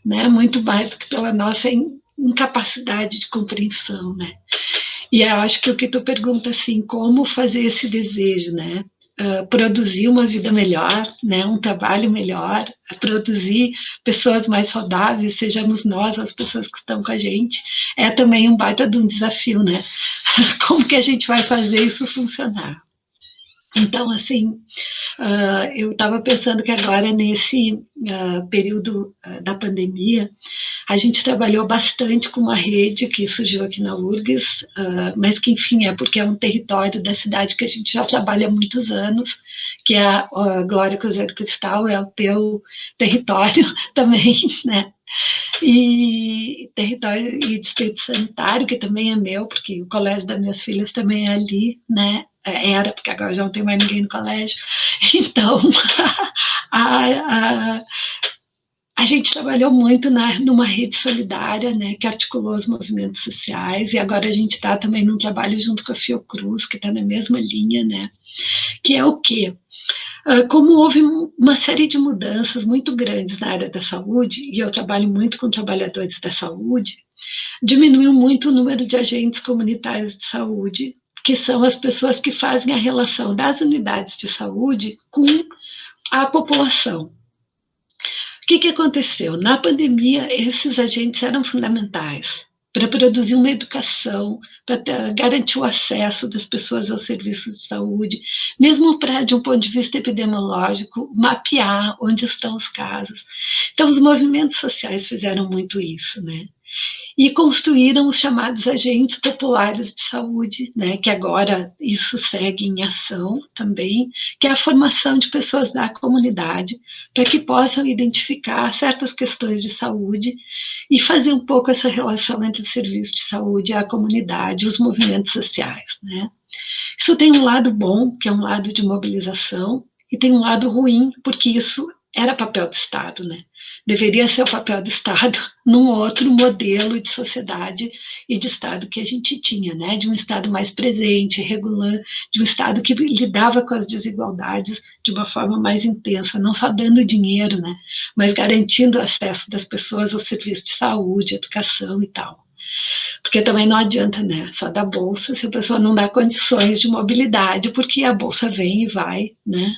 né, muito mais do que pela nossa incapacidade de compreensão, né. E eu acho que o que tu pergunta, assim, como fazer esse desejo, né, produzir uma vida melhor, né, um trabalho melhor, produzir pessoas mais saudáveis, sejamos nós as pessoas que estão com a gente, é também um baita de um desafio, né? Como que a gente vai fazer isso funcionar? Então, assim, eu estava pensando que agora, nesse período da pandemia, a gente trabalhou bastante com uma rede que surgiu aqui na URGS, mas que, enfim, é porque é um território da cidade que a gente já trabalha há muitos anos, que é a Glória Cruzeiro Cristal, é o teu território também, né? E território e distrito sanitário, que também é meu, porque o colégio das minhas filhas também é ali, né? Era, porque agora já não tem mais ninguém no colégio. Então, a, a, a gente trabalhou muito numa rede solidária, né, que articulou os movimentos sociais, e agora a gente está também num trabalho junto com a Fiocruz, que está na mesma linha, né, que é o quê? Como houve uma série de mudanças muito grandes na área da saúde, e eu trabalho muito com trabalhadores da saúde, diminuiu muito o número de agentes comunitários de saúde, que são as pessoas que fazem a relação das unidades de saúde com a população. O que aconteceu? Na pandemia, esses agentes eram fundamentais para produzir uma educação, para garantir o acesso das pessoas aos serviços de saúde, mesmo para, de um ponto de vista epidemiológico, mapear onde estão os casos. Então, os movimentos sociais fizeram muito isso, né? E construíram os chamados agentes populares de saúde, né, que agora isso segue em ação também, que é a formação de pessoas da comunidade para que possam identificar certas questões de saúde e fazer um pouco essa relação entre o serviço de saúde, a comunidade, os movimentos sociais, né. Isso tem um lado bom, que é um lado de mobilização, e tem um lado ruim, porque isso era papel do Estado, né? Deveria ser o papel do Estado num outro modelo de sociedade e de Estado que a gente tinha, né? De um Estado mais presente, regular, de um Estado que lidava com as desigualdades de uma forma mais intensa, não só dando dinheiro, né? Mas garantindo o acesso das pessoas ao serviço de saúde, educação e tal. Porque também não adianta, né? Só dar bolsa se a pessoa não dá condições de mobilidade, porque a bolsa vem e vai, né?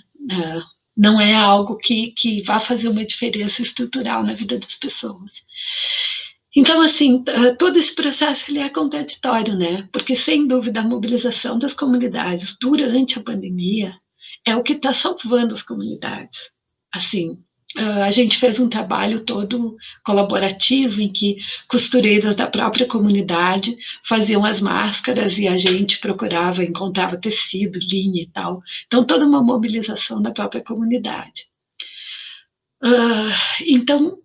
Não é algo que vá fazer uma diferença estrutural na vida das pessoas. Então, assim, todo esse processo ele é contraditório, né? Porque, sem dúvida, a mobilização das comunidades durante a pandemia é o que está salvando as comunidades. Assim, a gente fez um trabalho todo colaborativo em que costureiras da própria comunidade faziam as máscaras e a gente procurava, encontrava tecido, linha e tal. Então, toda uma mobilização da própria comunidade. Então,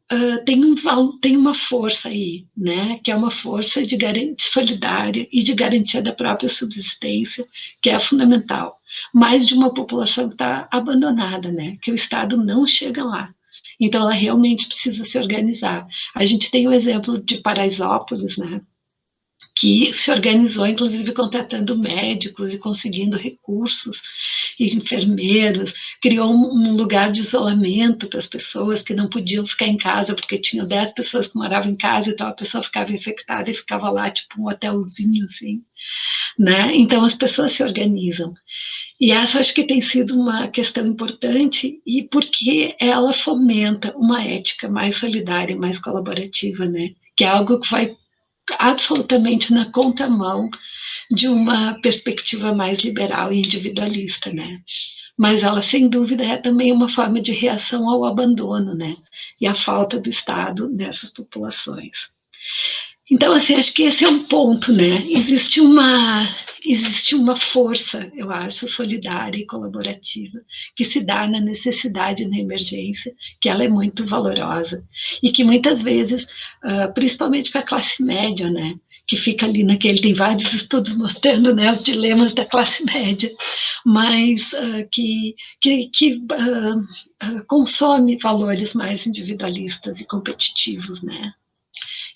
tem uma força aí, né, que é uma força de solidária e de garantia da própria subsistência, que é fundamental, mas de uma população que está abandonada, né, que o Estado não chega lá. Então, ela realmente precisa se organizar. A gente tem o exemplo de Paraisópolis, né, que se organizou, inclusive contratando médicos e conseguindo recursos e enfermeiros, criou um lugar de isolamento para as pessoas que não podiam ficar em casa, porque tinham 10 pessoas que moravam em casa, então a pessoa ficava infectada e ficava lá, tipo um hotelzinho, assim, né? Então as pessoas se organizam. E essa acho que tem sido uma questão importante, e porque ela fomenta uma ética mais solidária, mais colaborativa, né? Que é algo que vai absolutamente na contramão de uma perspectiva mais liberal e individualista, né? Mas ela, sem dúvida, é também uma forma de reação ao abandono, né? E à falta do Estado nessas populações. Então, assim, acho que esse é um ponto, né? Existe uma existe uma força, eu acho, solidária e colaborativa, que se dá na necessidade e na emergência, que ela é muito valorosa, e que muitas vezes, principalmente para a classe média, né, que fica ali naquele, tem vários estudos mostrando, né, os dilemas da classe média, mas consome valores mais individualistas e competitivos, né.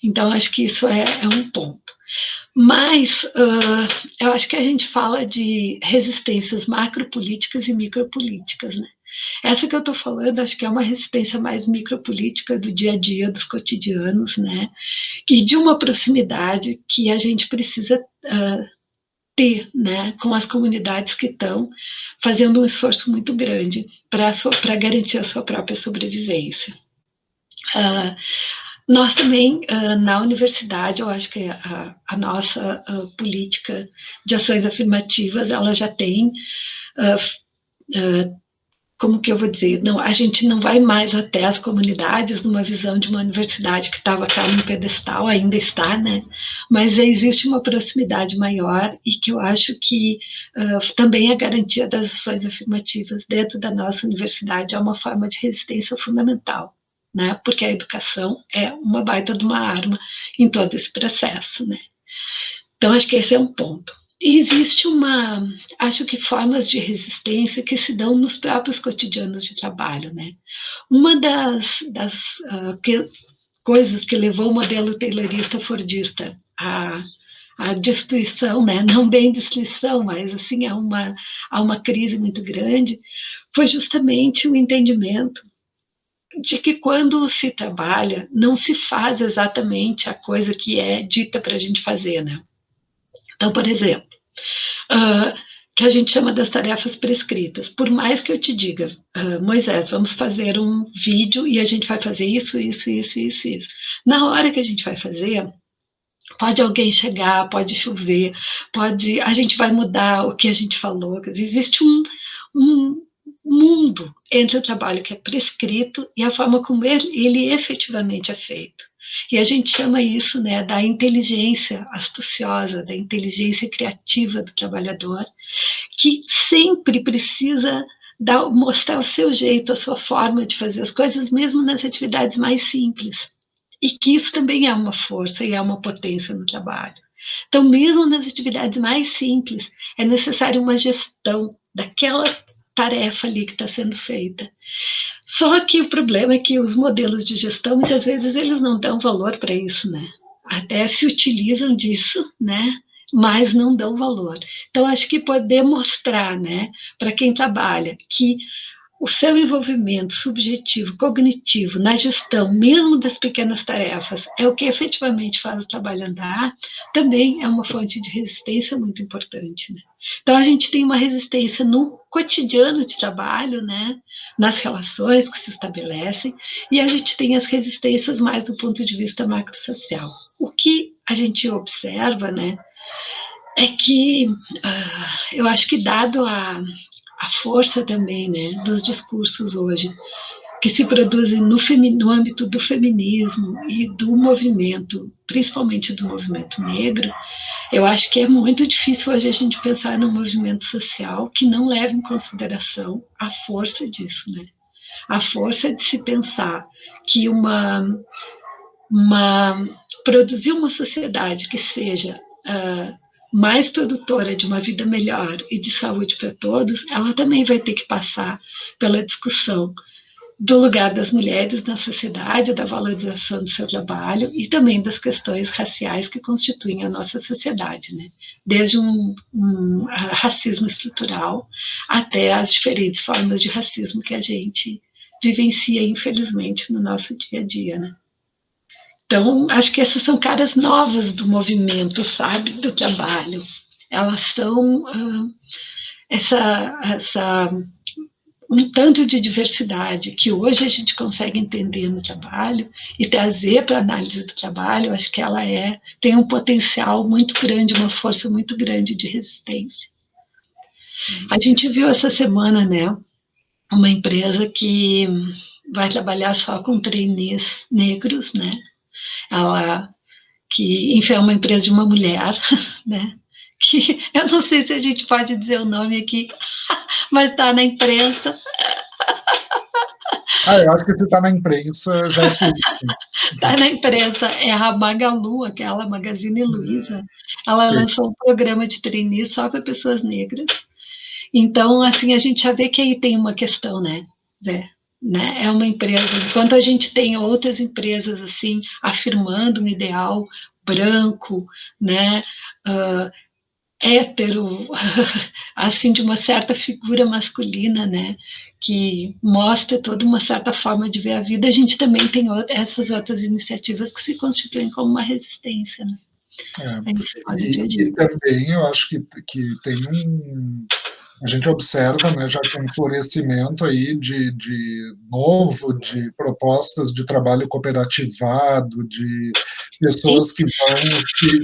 Então, acho que isso é um ponto. Mas eu acho que a gente fala de resistências macropolíticas e micropolíticas, né? Essa que eu estou falando, acho que é uma resistência mais micropolítica do dia a dia, dos cotidianos, né? E de uma proximidade que a gente precisa ter, né? Com as comunidades que estão fazendo um esforço muito grande para garantir a sua própria sobrevivência. Nós também, na universidade, eu acho que a nossa política de ações afirmativas, ela já tem, como que eu vou dizer, não, a gente não vai mais até as comunidades numa visão de uma universidade que estava cá no pedestal, ainda está, né? Mas já existe uma proximidade maior e que eu acho que também a garantia das ações afirmativas dentro da nossa universidade é uma forma de resistência fundamental. Né? Porque a educação é uma baita de uma arma em todo esse processo, né? Então, acho que esse é um ponto. E existe acho que formas de resistência que se dão nos próprios cotidianos de trabalho, né? Uma das coisas que levou o modelo taylorista fordista à destruição, né? Não bem destruição, mas assim, a uma crise muito grande, foi justamente o entendimento de que quando se trabalha, não se faz exatamente a coisa que é dita para a gente fazer, né? Então, por exemplo, que a gente chama das tarefas prescritas. Por mais que eu te diga, Moisés, vamos fazer um vídeo e a gente vai fazer isso, isso, isso, isso, isso. Na hora que a gente vai fazer, pode alguém chegar, pode chover, a gente vai mudar o que a gente falou. Existe um mundo entre o trabalho que é prescrito e a forma como ele efetivamente é feito. E a gente chama isso, né, da inteligência astuciosa, da inteligência criativa do trabalhador, que sempre precisa mostrar o seu jeito, a sua forma de fazer as coisas, mesmo nas atividades mais simples. E que isso também é uma força e é uma potência no trabalho. Então, mesmo nas atividades mais simples, é necessária uma gestão daquela tarefa ali que está sendo feita. Só que o problema é que os modelos de gestão, muitas vezes, eles não dão valor para isso, né? Até se utilizam disso, né? Mas não dão valor. Então, acho que poder mostrar, né, para quem trabalha, que o seu envolvimento subjetivo, cognitivo, na gestão, mesmo das pequenas tarefas, é o que efetivamente faz o trabalho andar, também é uma fonte de resistência muito importante, né? Então, a gente tem uma resistência no cotidiano de trabalho, né? Nas relações que se estabelecem, e a gente tem as resistências mais do ponto de vista macrosocial. O que a gente observa, né, é que eu acho que dado a força também, né, dos discursos hoje, que se produzem no âmbito do feminismo e do movimento, principalmente do movimento negro, eu acho que é muito difícil hoje a gente pensar num movimento social que não leve em consideração a força disso, né? A força de se pensar que produzir uma sociedade que seja mais produtora de uma vida melhor e de saúde para todos, ela também vai ter que passar pela discussão do lugar das mulheres na sociedade, da valorização do seu trabalho e também das questões raciais que constituem a nossa sociedade, né? Desde um racismo estrutural até as diferentes formas de racismo que a gente vivencia, infelizmente, no nosso dia a dia, né? Então, acho que essas são caras novas do movimento, sabe, do trabalho. Elas são um tanto de diversidade que hoje a gente consegue entender no trabalho e trazer para a análise do trabalho. Acho que ela tem um potencial muito grande, uma força muito grande de resistência. A gente viu essa semana, né, uma empresa que vai trabalhar só com trainees negros, né? Ela, que, enfim, é uma empresa de uma mulher, né? que eu não sei se a gente pode dizer o nome aqui, mas está na imprensa. Eu acho que se está na imprensa já é público. Está na imprensa, é a Magalu, aquela Magazine Luiza. Ela Sim. lançou um programa de trainee só para pessoas negras. Então, assim, a gente já vê que aí tem uma questão, né, Zé? Né? É uma empresa, enquanto a gente tem outras empresas assim afirmando um ideal branco, né, hétero, assim, de uma certa figura masculina, né, que mostra toda uma certa forma de ver a vida, a gente também tem essas outras iniciativas que se constituem como uma resistência, né? A gente pode dia a E dia. também eu acho que tem a gente observa, né, já com um florescimento aí de novo, de propostas de trabalho cooperativado, de Sim, pessoas que vão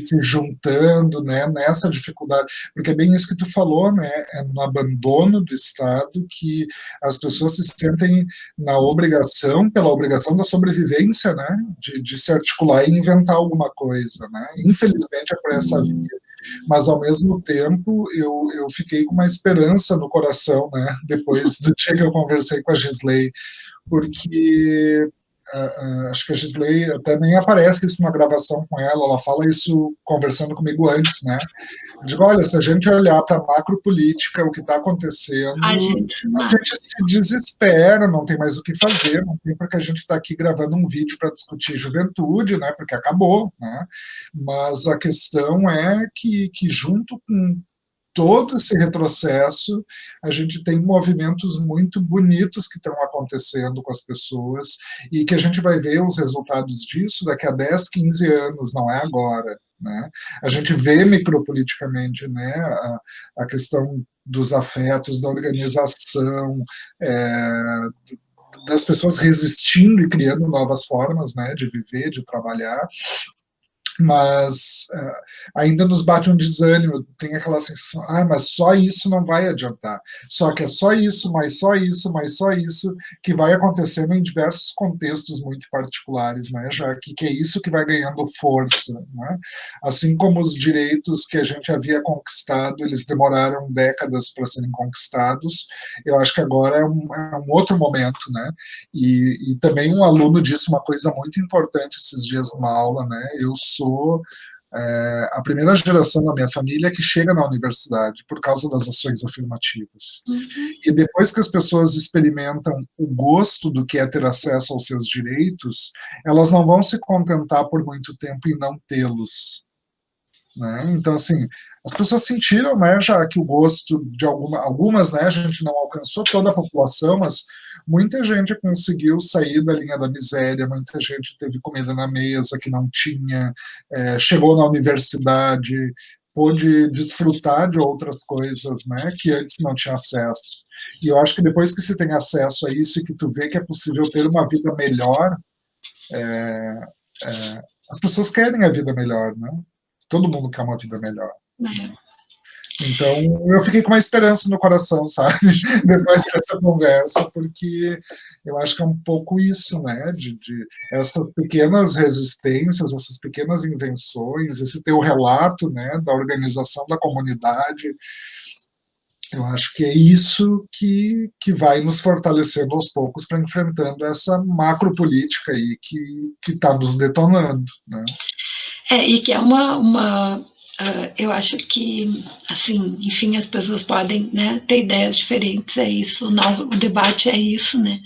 se juntando, né, nessa dificuldade, porque é bem isso que tu falou, né, é no abandono do Estado que as pessoas se sentem na obrigação, pela obrigação da sobrevivência, né, de se articular e inventar alguma coisa, né, infelizmente é por essa via, mas ao mesmo tempo eu fiquei com uma esperança no coração, né, depois do dia que eu conversei com a Gisley, porque acho que a Gisley até nem aparece isso na gravação com ela fala isso conversando comigo antes, né, eu digo, olha, se a gente olhar para a macropolítica, o que está a acontecendo, gente se a mata. gente se desespera, não tem mais o que fazer, não tem porque a gente está aqui gravando um vídeo para discutir juventude, né, porque acabou, né, mas a questão é que junto com todo esse retrocesso, a gente tem movimentos muito bonitos que estão acontecendo com as pessoas e que a gente vai ver os resultados disso daqui a 10, 15 anos, não é agora. Né? A gente vê micropoliticamente, né, a questão dos afetos, da organização, das pessoas resistindo e criando novas formas, né, de viver, de trabalhar, mas ainda nos bate um desânimo, tem aquela sensação, mas só isso não vai adiantar, só que é só isso, mais só isso, mais só isso, que vai acontecendo em diversos contextos muito particulares, né, já que é isso que vai ganhando força, né, assim como os direitos que a gente havia conquistado, eles demoraram décadas para serem conquistados, eu acho que agora é um outro momento, né, e também um aluno disse uma coisa muito importante esses dias numa aula, né, eu sou a primeira geração da minha família que chega na universidade por causa das ações afirmativas. Uhum. E depois que as pessoas experimentam o gosto do que é ter acesso aos seus direitos, elas não vão se contentar por muito tempo em não tê-los. Né? Então, assim, as pessoas sentiram, né, já que o gosto de algumas, né, a gente não alcançou toda a população, mas muita gente conseguiu sair da linha da miséria, muita gente teve comida na mesa que não tinha, chegou na universidade, pôde desfrutar de outras coisas, né, que antes não tinha acesso. E eu acho que depois que se tem acesso a isso e que tu vê que é possível ter uma vida melhor, as pessoas querem a vida melhor, né? Todo mundo quer uma vida melhor. É. Então, eu fiquei com uma esperança no coração, sabe? Depois dessa conversa, porque eu acho que é um pouco isso, né? De essas pequenas resistências, essas pequenas invenções, esse teu relato, né? Da organização da comunidade. Eu acho que é isso que vai nos fortalecendo aos poucos para enfrentando essa macropolítica aí que está nos detonando, né? E que é eu acho que, assim, enfim, as pessoas podem, né, ter ideias diferentes, é isso, o debate é isso, né,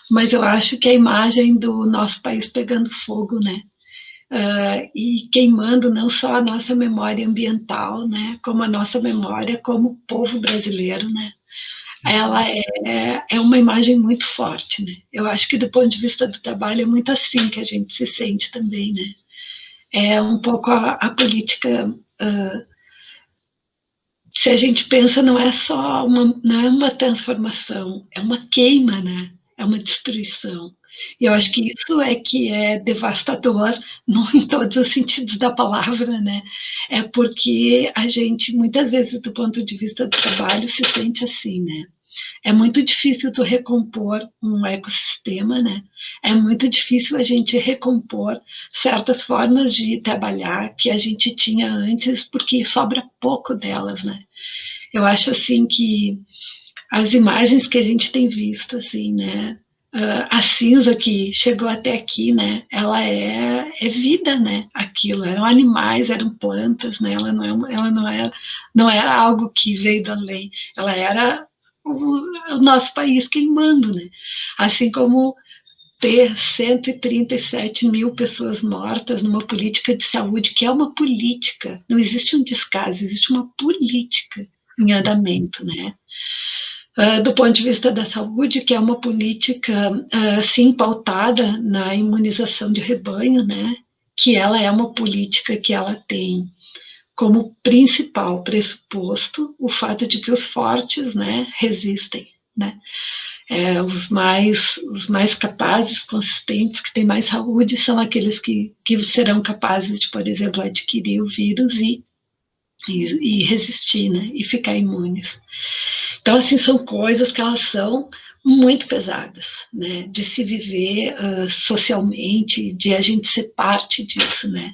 mas eu acho que a imagem do nosso país pegando fogo, né, e queimando não só a nossa memória ambiental, né, como a nossa memória como povo brasileiro, né, ela é uma imagem muito forte, né, eu acho que do ponto de vista do trabalho é muito assim que a gente se sente também, né, é um pouco a política, se a gente pensa, não é só não é uma transformação, é uma queima, né? É uma destruição. E eu acho que isso é que é devastador em todos os sentidos da palavra, né? É porque a gente, muitas vezes, do ponto de vista do trabalho, se sente assim, né? É muito difícil tu recompor um ecossistema, né? É muito difícil a gente recompor certas formas de trabalhar que a gente tinha antes, porque sobra pouco delas, né? Eu acho assim que as imagens que a gente tem visto, assim, né? A cinza que chegou até aqui, né? Ela é vida, né? Aquilo eram animais, eram plantas, né? Ela não era algo que veio da lei. Ela era o nosso país queimando, né? Assim como ter 137 mil pessoas mortas numa política de saúde, que é uma política, não existe um descaso, existe uma política em andamento, né? Do ponto de vista da saúde, que é uma política, sim, pautada na imunização de rebanho, né? Que ela é uma política que ela tem como principal pressuposto o fato de que os fortes, né, resistem, né? Os mais capazes, consistentes, que têm mais saúde, são aqueles que serão capazes de, por exemplo, adquirir o vírus e resistir, né? E ficar imunes. Então, assim, são coisas que elas são muito pesadas, né? De se viver socialmente, de a gente ser parte disso, né?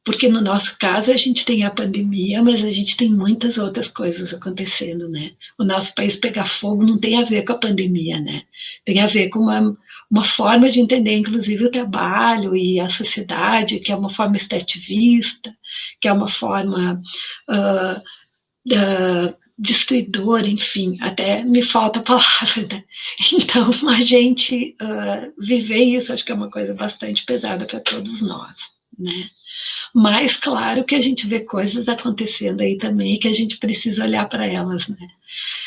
Porque no nosso caso a gente tem a pandemia, mas a gente tem muitas outras coisas acontecendo, né? O nosso país pegar fogo não tem a ver com a pandemia, né? Tem a ver com uma forma de entender, inclusive, o trabalho e a sociedade, que é uma forma extrativista, que é uma forma destruidora, enfim, até me falta a palavra, né? Então, a gente viver isso, acho que é uma coisa bastante pesada para todos nós, né? Mas, claro que a gente vê coisas acontecendo aí também que a gente precisa olhar para elas, né?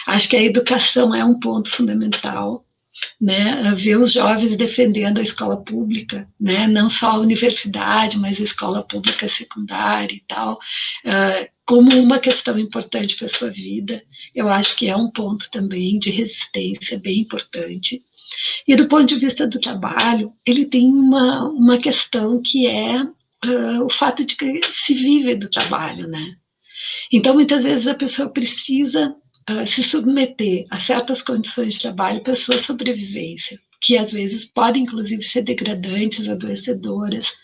Acho que a educação é um ponto fundamental, né? Ver os jovens defendendo a escola pública, né? Não só a universidade, mas a escola pública secundária e tal, como uma questão importante para a sua vida. Eu acho que é um ponto também de resistência bem importante. E do ponto de vista do trabalho, ele tem uma questão que é o fato de que se vive do trabalho, né? Então, muitas vezes a pessoa precisa se submeter a certas condições de trabalho para sua sobrevivência, que às vezes podem, inclusive, ser degradantes, adoecedoras,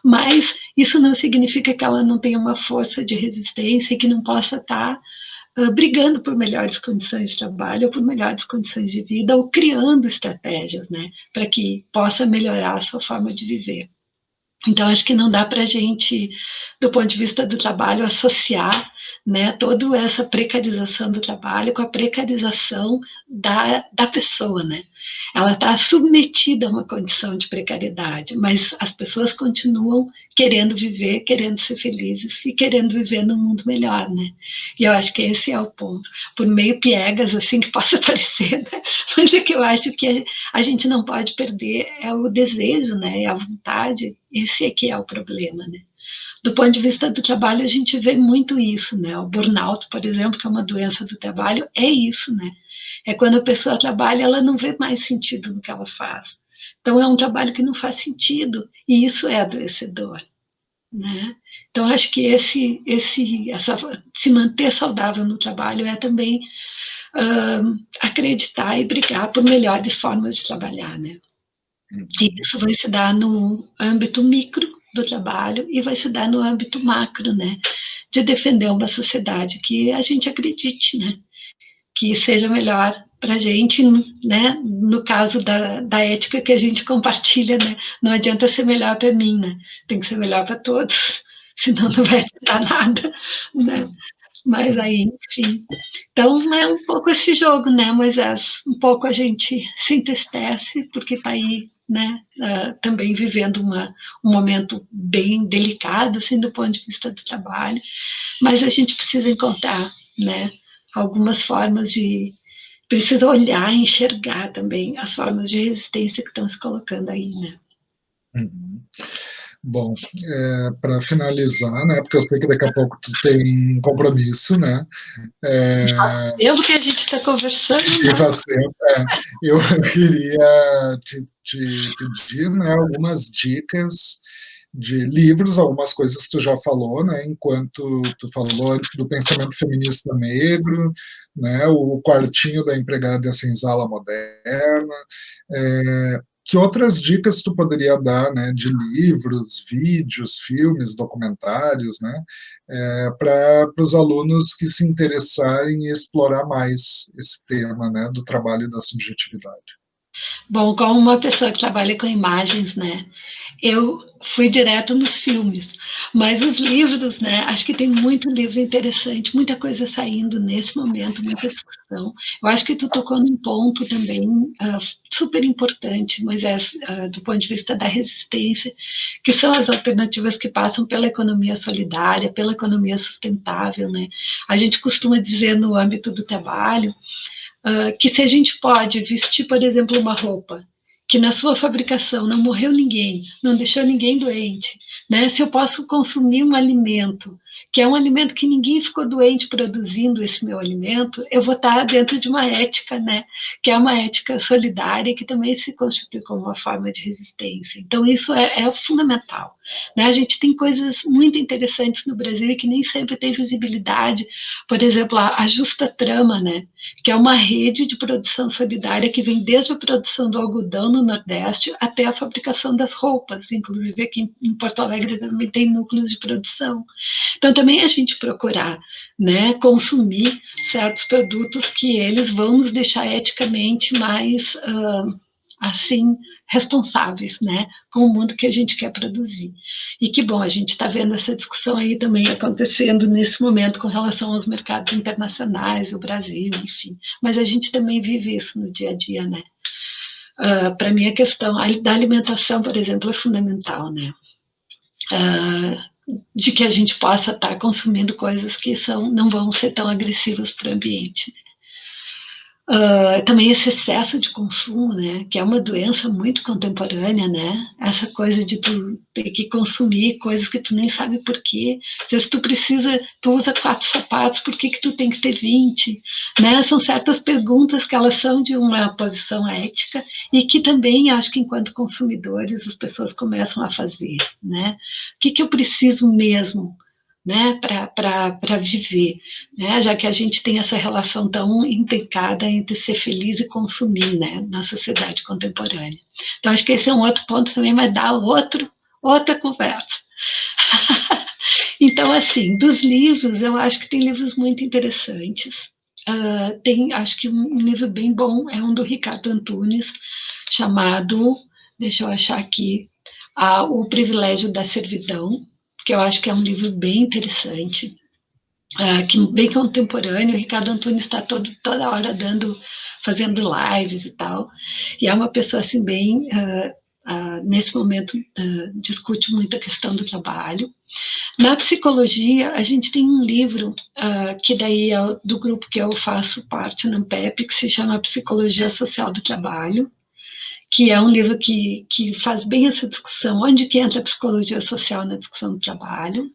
mas isso não significa que ela não tenha uma força de resistência e que não possa estar brigando por melhores condições de trabalho ou por melhores condições de vida ou criando estratégias, né, para que possa melhorar a sua forma de viver. Então, acho que não dá para a gente, do ponto de vista do trabalho, associar, né, toda essa precarização do trabalho com a precarização da pessoa, né? Ela está submetida a uma condição de precariedade, mas as pessoas continuam querendo viver, querendo ser felizes e querendo viver num mundo melhor, né? E eu acho que esse é o ponto. Por meio piegas, assim, que possa parecer, né? Mas é que eu acho que a gente não pode perder o desejo, né, a vontade. Esse aqui é o problema, né? Do ponto de vista do trabalho, a gente vê muito isso, né? O burnout, por exemplo, que é uma doença do trabalho, é isso, né? É quando a pessoa trabalha, ela não vê mais sentido no que ela faz. Então, é um trabalho que não faz sentido, e isso é adoecedor, né? Então, acho que se manter saudável no trabalho é também acreditar e brigar por melhores formas de trabalhar, né? E isso vai se dar no âmbito micro do trabalho e vai se dar no âmbito macro, né? De defender uma sociedade que a gente acredite, né? Que seja melhor para a gente, né? No caso da ética que a gente compartilha, né? Não adianta ser melhor para mim, né? Tem que ser melhor para todos, senão não vai adiantar nada, né? Mas aí, enfim. Então, é um pouco esse jogo, né, Moisés? Um pouco a gente se entristece, porque está aí, né, também vivendo um momento bem delicado, assim, do ponto de vista do trabalho, mas a gente precisa encontrar, né, algumas formas de. Precisa olhar e enxergar também as formas de resistência que estão se colocando aí, né? Uhum. Bom, para finalizar, né, porque eu sei que daqui a pouco tu tem um compromisso, né? Tempo que a gente está conversando, E né? faz tempo, eu queria te pedir, né, algumas dicas de livros, algumas coisas tu já falou, né, enquanto tu falou antes do pensamento feminista negro, né, o quartinho da empregada e a senzala moderna, que outras dicas tu poderia dar, né, de livros, vídeos, filmes, documentários, né, para os alunos que se interessarem em explorar mais esse tema, né, do trabalho e da subjetividade? Bom, como uma pessoa que trabalha com imagens, né, eu fui direto nos filmes, mas os livros, né, acho que tem muito livro interessante, muita coisa saindo nesse momento, muita discussão. Eu acho que tu tocou num ponto também super importante, Moisés, do ponto de vista da resistência, que são as alternativas que passam pela economia solidária, pela economia sustentável, né? A gente costuma dizer no âmbito do trabalho que se a gente pode vestir, por exemplo, uma roupa que na sua fabricação não morreu ninguém, não deixou ninguém doente, né? Se eu posso consumir um alimento, que é um alimento que ninguém ficou doente produzindo esse meu alimento, eu vou estar dentro de uma ética, né? Que é uma ética solidária que também se constitui como uma forma de resistência. Então isso é fundamental, né? A gente tem coisas muito interessantes no Brasil e que nem sempre tem visibilidade. Por exemplo, a Justa Trama, né? Que é uma rede de produção solidária que vem desde a produção do algodão no Nordeste até a fabricação das roupas. Inclusive aqui em Porto Alegre também tem núcleos de produção. Então também a gente procurar, né, consumir certos produtos que eles vão nos deixar eticamente mais assim responsáveis, né, com o mundo que a gente quer produzir. E que bom, a gente está vendo essa discussão aí também acontecendo nesse momento com relação aos mercados internacionais, o Brasil, enfim. Mas a gente também vive isso no dia a dia, né? Para mim a questão da alimentação, por exemplo, é fundamental, né? De que a gente possa estar consumindo coisas que não vão ser tão agressivas para o ambiente. Também esse excesso de consumo, né, que é uma doença muito contemporânea, né, essa coisa de tu ter que consumir coisas que tu nem sabe por quê, às vezes tu usa 4 sapatos, por que tu tem que ter 20, né, são certas perguntas que elas são de uma posição ética e que também acho que enquanto consumidores as pessoas começam a fazer, né, o que eu preciso mesmo, né, para viver, né, já que a gente tem essa relação tão intrincada entre ser feliz e consumir, né, na sociedade contemporânea. Então, acho que esse é um outro ponto também, vai dar outra conversa. Então, assim, dos livros, eu acho que tem livros muito interessantes. Acho que um livro bem bom é um do Ricardo Antunes, chamado, deixa eu achar aqui, O Privilégio da Servidão, que eu acho que é um livro bem interessante, que bem contemporâneo. O Ricardo Antunes está toda hora fazendo lives e tal, e é uma pessoa assim bem, nesse momento, discute muito a questão do trabalho. Na psicologia, a gente tem um livro que daí é do grupo que eu faço parte na Ampep, que se chama Psicologia Social do Trabalho, que é um livro que faz bem essa discussão, onde que entra a psicologia social na discussão do trabalho.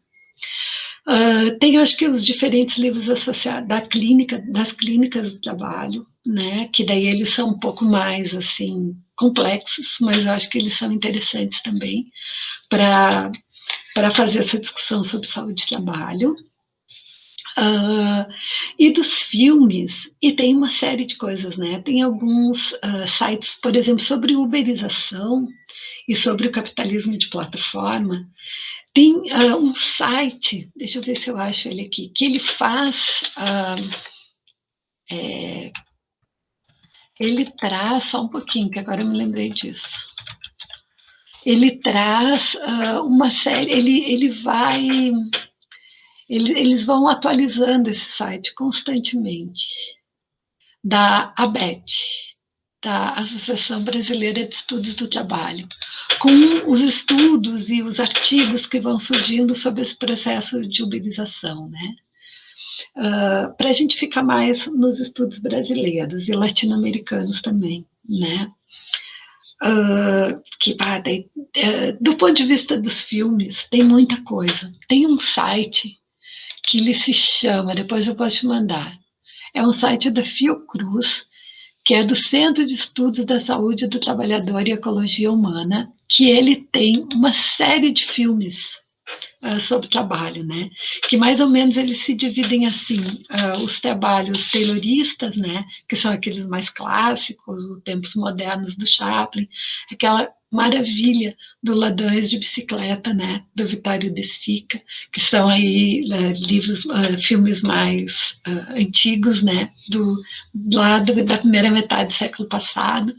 Tem, acho que, os diferentes livros associados das clínicas do trabalho, né, que daí eles são um pouco mais, assim, complexos, mas eu acho que eles são interessantes também para fazer essa discussão sobre saúde de trabalho. E dos filmes, e tem uma série de coisas, né? Tem alguns sites, por exemplo, sobre uberização e sobre o capitalismo de plataforma. Tem um site, deixa eu ver se eu acho ele aqui, que ele faz. Ele traz, só um pouquinho, que agora eu me lembrei disso. Ele traz uma série, ele vai. Eles vão atualizando esse site constantemente, da ABET, da Associação Brasileira de Estudos do Trabalho, com os estudos e os artigos que vão surgindo sobre esse processo de uberização, né? Para a gente ficar mais nos estudos brasileiros e latino-americanos também, né? Do ponto de vista dos filmes, tem muita coisa. Tem um site que ele se chama, depois eu posso te mandar, é um site da Fiocruz, que é do Centro de Estudos da Saúde do Trabalhador e Ecologia Humana, que ele tem uma série de filmes sobre trabalho, né? Que mais ou menos eles se dividem assim, os trabalhos tayloristas, né? Que são aqueles mais clássicos, os tempos modernos do Chaplin, aquela maravilha do Ladrões de Bicicleta, né? Do Vittorio De Sica, que são aí livros, filmes mais antigos, né? Da primeira metade do século passado.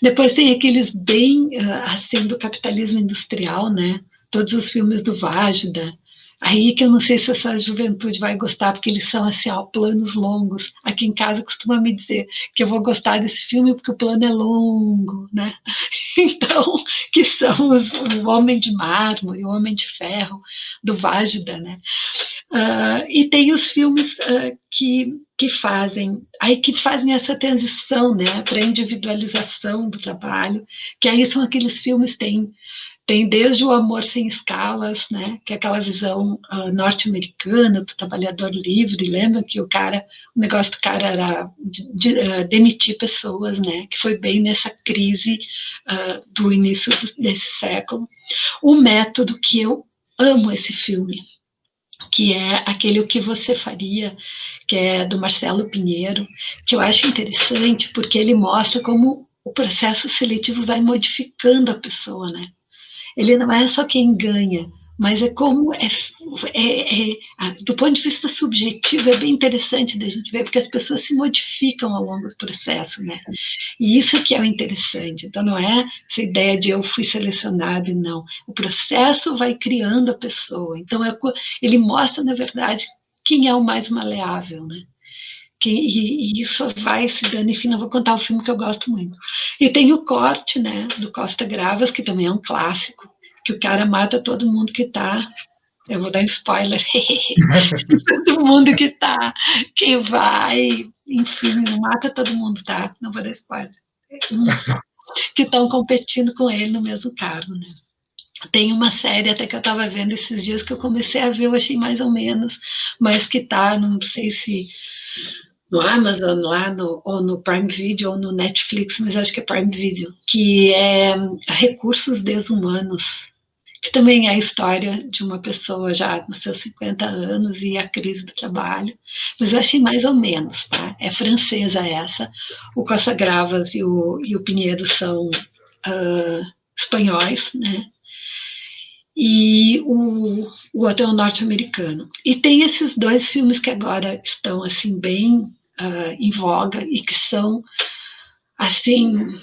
Depois tem aqueles bem assim do capitalismo industrial, né? Todos os filmes do Vágida. Aí que eu não sei se essa juventude vai gostar, porque eles são assim, ó, planos longos. Aqui em casa costuma me dizer que eu vou gostar desse filme porque o plano é longo, né? Então, que são o Homem de Mármore, o Homem de Ferro, do Vágida, né? E tem os filmes que fazem essa transição, né, para a individualização do trabalho, que aí são aqueles filmes tem desde o Amor Sem Escalas, né, que é aquela visão norte-americana do trabalhador livre. Lembra que o negócio do cara era demitir pessoas, né, que foi bem nessa crise do início desse século. O Método, que eu amo esse filme, que é aquele O que Você Faria, que é do Marcelo Pinheiro, que eu acho interessante porque ele mostra como o processo seletivo vai modificando a pessoa, né? Ele não é só quem ganha, mas é como do ponto de vista subjetivo, é bem interessante da gente ver, porque as pessoas se modificam ao longo do processo, né? E isso que é o interessante. Então, não é essa ideia de eu fui selecionado e não. O processo vai criando a pessoa. Então, ele mostra, na verdade, quem é o mais maleável, né? E isso vai se dando, enfim, não vou contar o filme que eu gosto muito. E tem o Corte, né, do Costa Gravas, que também é um clássico, que o cara mata todo mundo que tá, eu vou dar spoiler, todo mundo que vai, enfim, mata todo mundo, tá? Não vou dar spoiler. Uns que estão competindo com ele no mesmo cargo, né? Tem uma série até que eu estava vendo esses dias que eu comecei a ver, eu achei mais ou menos, mas que tá, não sei se no Amazon, ou no Prime Video, ou no Netflix, mas acho que é Prime Video, que é Recursos Desumanos, que também é a história de uma pessoa já nos seus 50 anos e a crise do trabalho, mas eu achei mais ou menos, tá? É francesa essa, o Costa Gravas e o Pinheiro são espanhóis, né? E o outro é um norte-americano. E tem esses dois filmes que agora estão assim bem em voga e que são assim,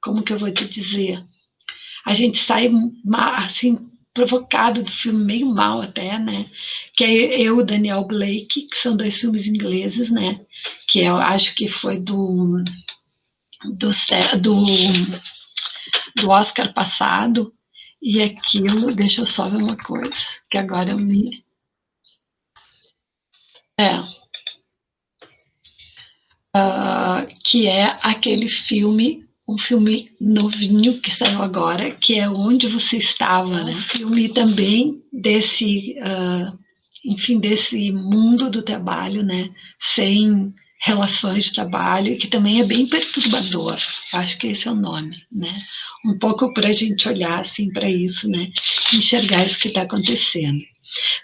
como que eu vou te dizer? A gente sai assim provocado do filme, meio mal até, né? Que é Eu e o Daniel Blake, que são dois filmes ingleses, né? Que eu acho que foi do Oscar passado. E aquilo, deixa eu só ver uma coisa, que agora eu me. Que é aquele filme, um filme novinho que saiu agora, que é Onde Você Estava, né? Um filme também desse, enfim, desse mundo do trabalho, né? Sem relações de trabalho, que também é bem perturbador. Acho que esse é o nome, né? Um pouco para a gente olhar assim para isso, né? Enxergar isso que está acontecendo.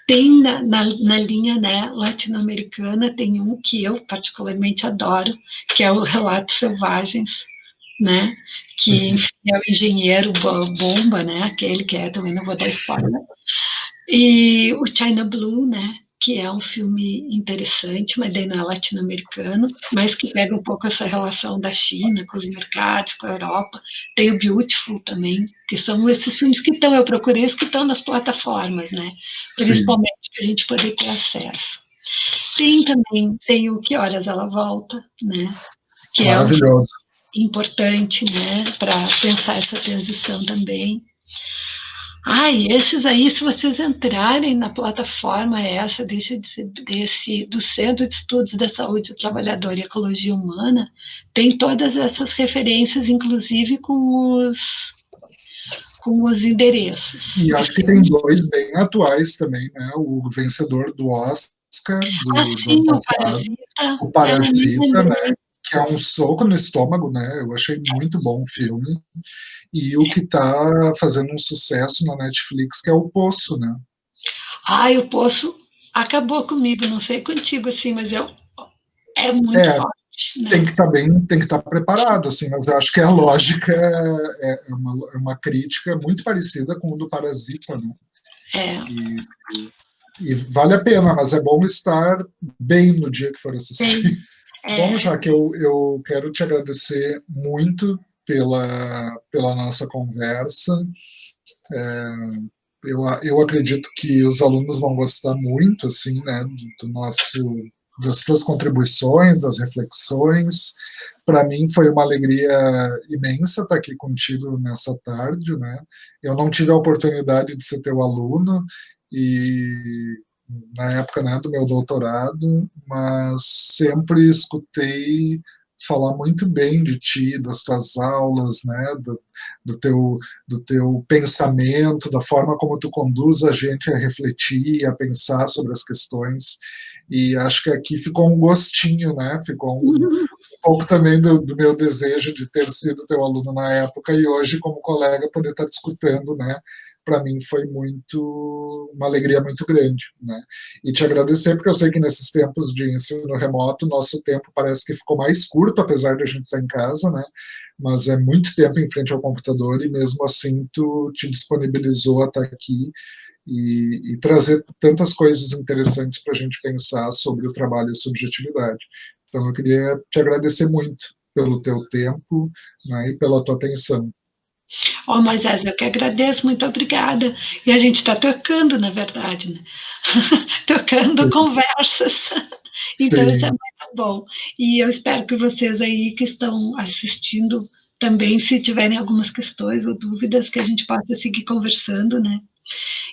Tem na linha, né, latino-americana, tem um que eu particularmente adoro, que é o Relatos Selvagens, né, que enfim, é o engenheiro bomba, né, aquele que é, também não vou dar spoiler, e o China Blue, né, que é um filme interessante, mas daí não é latino-americano, mas que pega um pouco essa relação da China com os mercados, com a Europa. Tem o Beautiful também, que são esses filmes que estão, eu procurei os que estão nas plataformas, né? Principalmente para a gente poder ter acesso. Tem o Que Horas Ela Volta, né? Que maravilhoso. É um importante, né, para pensar essa transição também. Esses aí, se vocês entrarem na plataforma essa, do Centro de Estudos da Saúde do Trabalhador e Ecologia Humana, tem todas essas referências, inclusive com os endereços. E acho que tem dois bem atuais também, né? O vencedor do Oscar do ano passado, o Parasita, né? que é um soco no estômago, né? Eu achei muito bom o filme. E o que está fazendo um sucesso na Netflix, que é o Poço, né? Ai, o Poço acabou comigo, não sei contigo, assim, mas é muito É, forte, tem né? que estar bem, tem que estar preparado, assim, mas eu acho que a lógica é uma crítica muito parecida com o do Parasita, né? É, E, e vale a pena, mas é bom estar bem no dia que for assistir. tem, Bom, é. Jaque, eu quero te agradecer muito pela nossa conversa. Eu acredito que os alunos vão gostar muito, assim, né, do nosso, das tuas contribuições, das reflexões. Para mim foi uma alegria imensa estar aqui contigo nessa tarde, né? Eu não tive a oportunidade de ser teu aluno e na época, né, do meu doutorado, mas sempre escutei falar muito bem de ti, das tuas aulas, né, do teu do teu pensamento, da forma como tu conduz a gente a refletir, a pensar sobre as questões. E acho que aqui ficou um gostinho, né? Ficou um pouco também do meu desejo de ter sido teu aluno na época e hoje, como colega, poder estar discutindo, né? Para mim foi uma alegria muito grande, né? E te agradecer porque eu sei que nesses tempos de ensino remoto nosso tempo parece que ficou mais curto, apesar de a gente estar em casa, né? Mas é muito tempo em frente ao computador e mesmo assim tu te disponibilizou a estar aqui e trazer tantas coisas interessantes para a gente pensar sobre o trabalho e a subjetividade. Então eu queria te agradecer muito pelo teu tempo, né, e pela tua atenção. Ó, Moisés, eu que agradeço, muito obrigada. E a gente está trocando, na verdade, né? Trocando Sim, conversas. Então, isso é sim. muito bom. E eu espero que vocês aí que estão assistindo também, se tiverem algumas questões ou dúvidas, que a gente possa seguir conversando, né?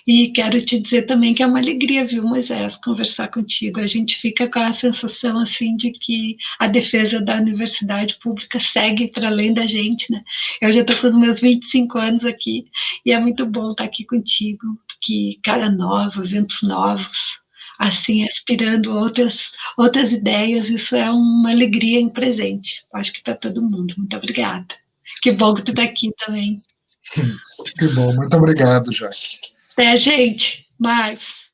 E quero te dizer também que é uma alegria, viu, Moisés, conversar contigo. A gente fica com a sensação, assim, de que a defesa da universidade pública segue para além da gente, né? Eu já estou com os meus 25 anos aqui e é muito bom estar aqui contigo, que cara nova, ventos novos, assim, aspirando outras ideias. Isso é uma alegria em presente, acho que para todo mundo. Muito obrigada. Que bom que tu está aqui também. Que bom, muito obrigado, Jack. Até, gente. Mais.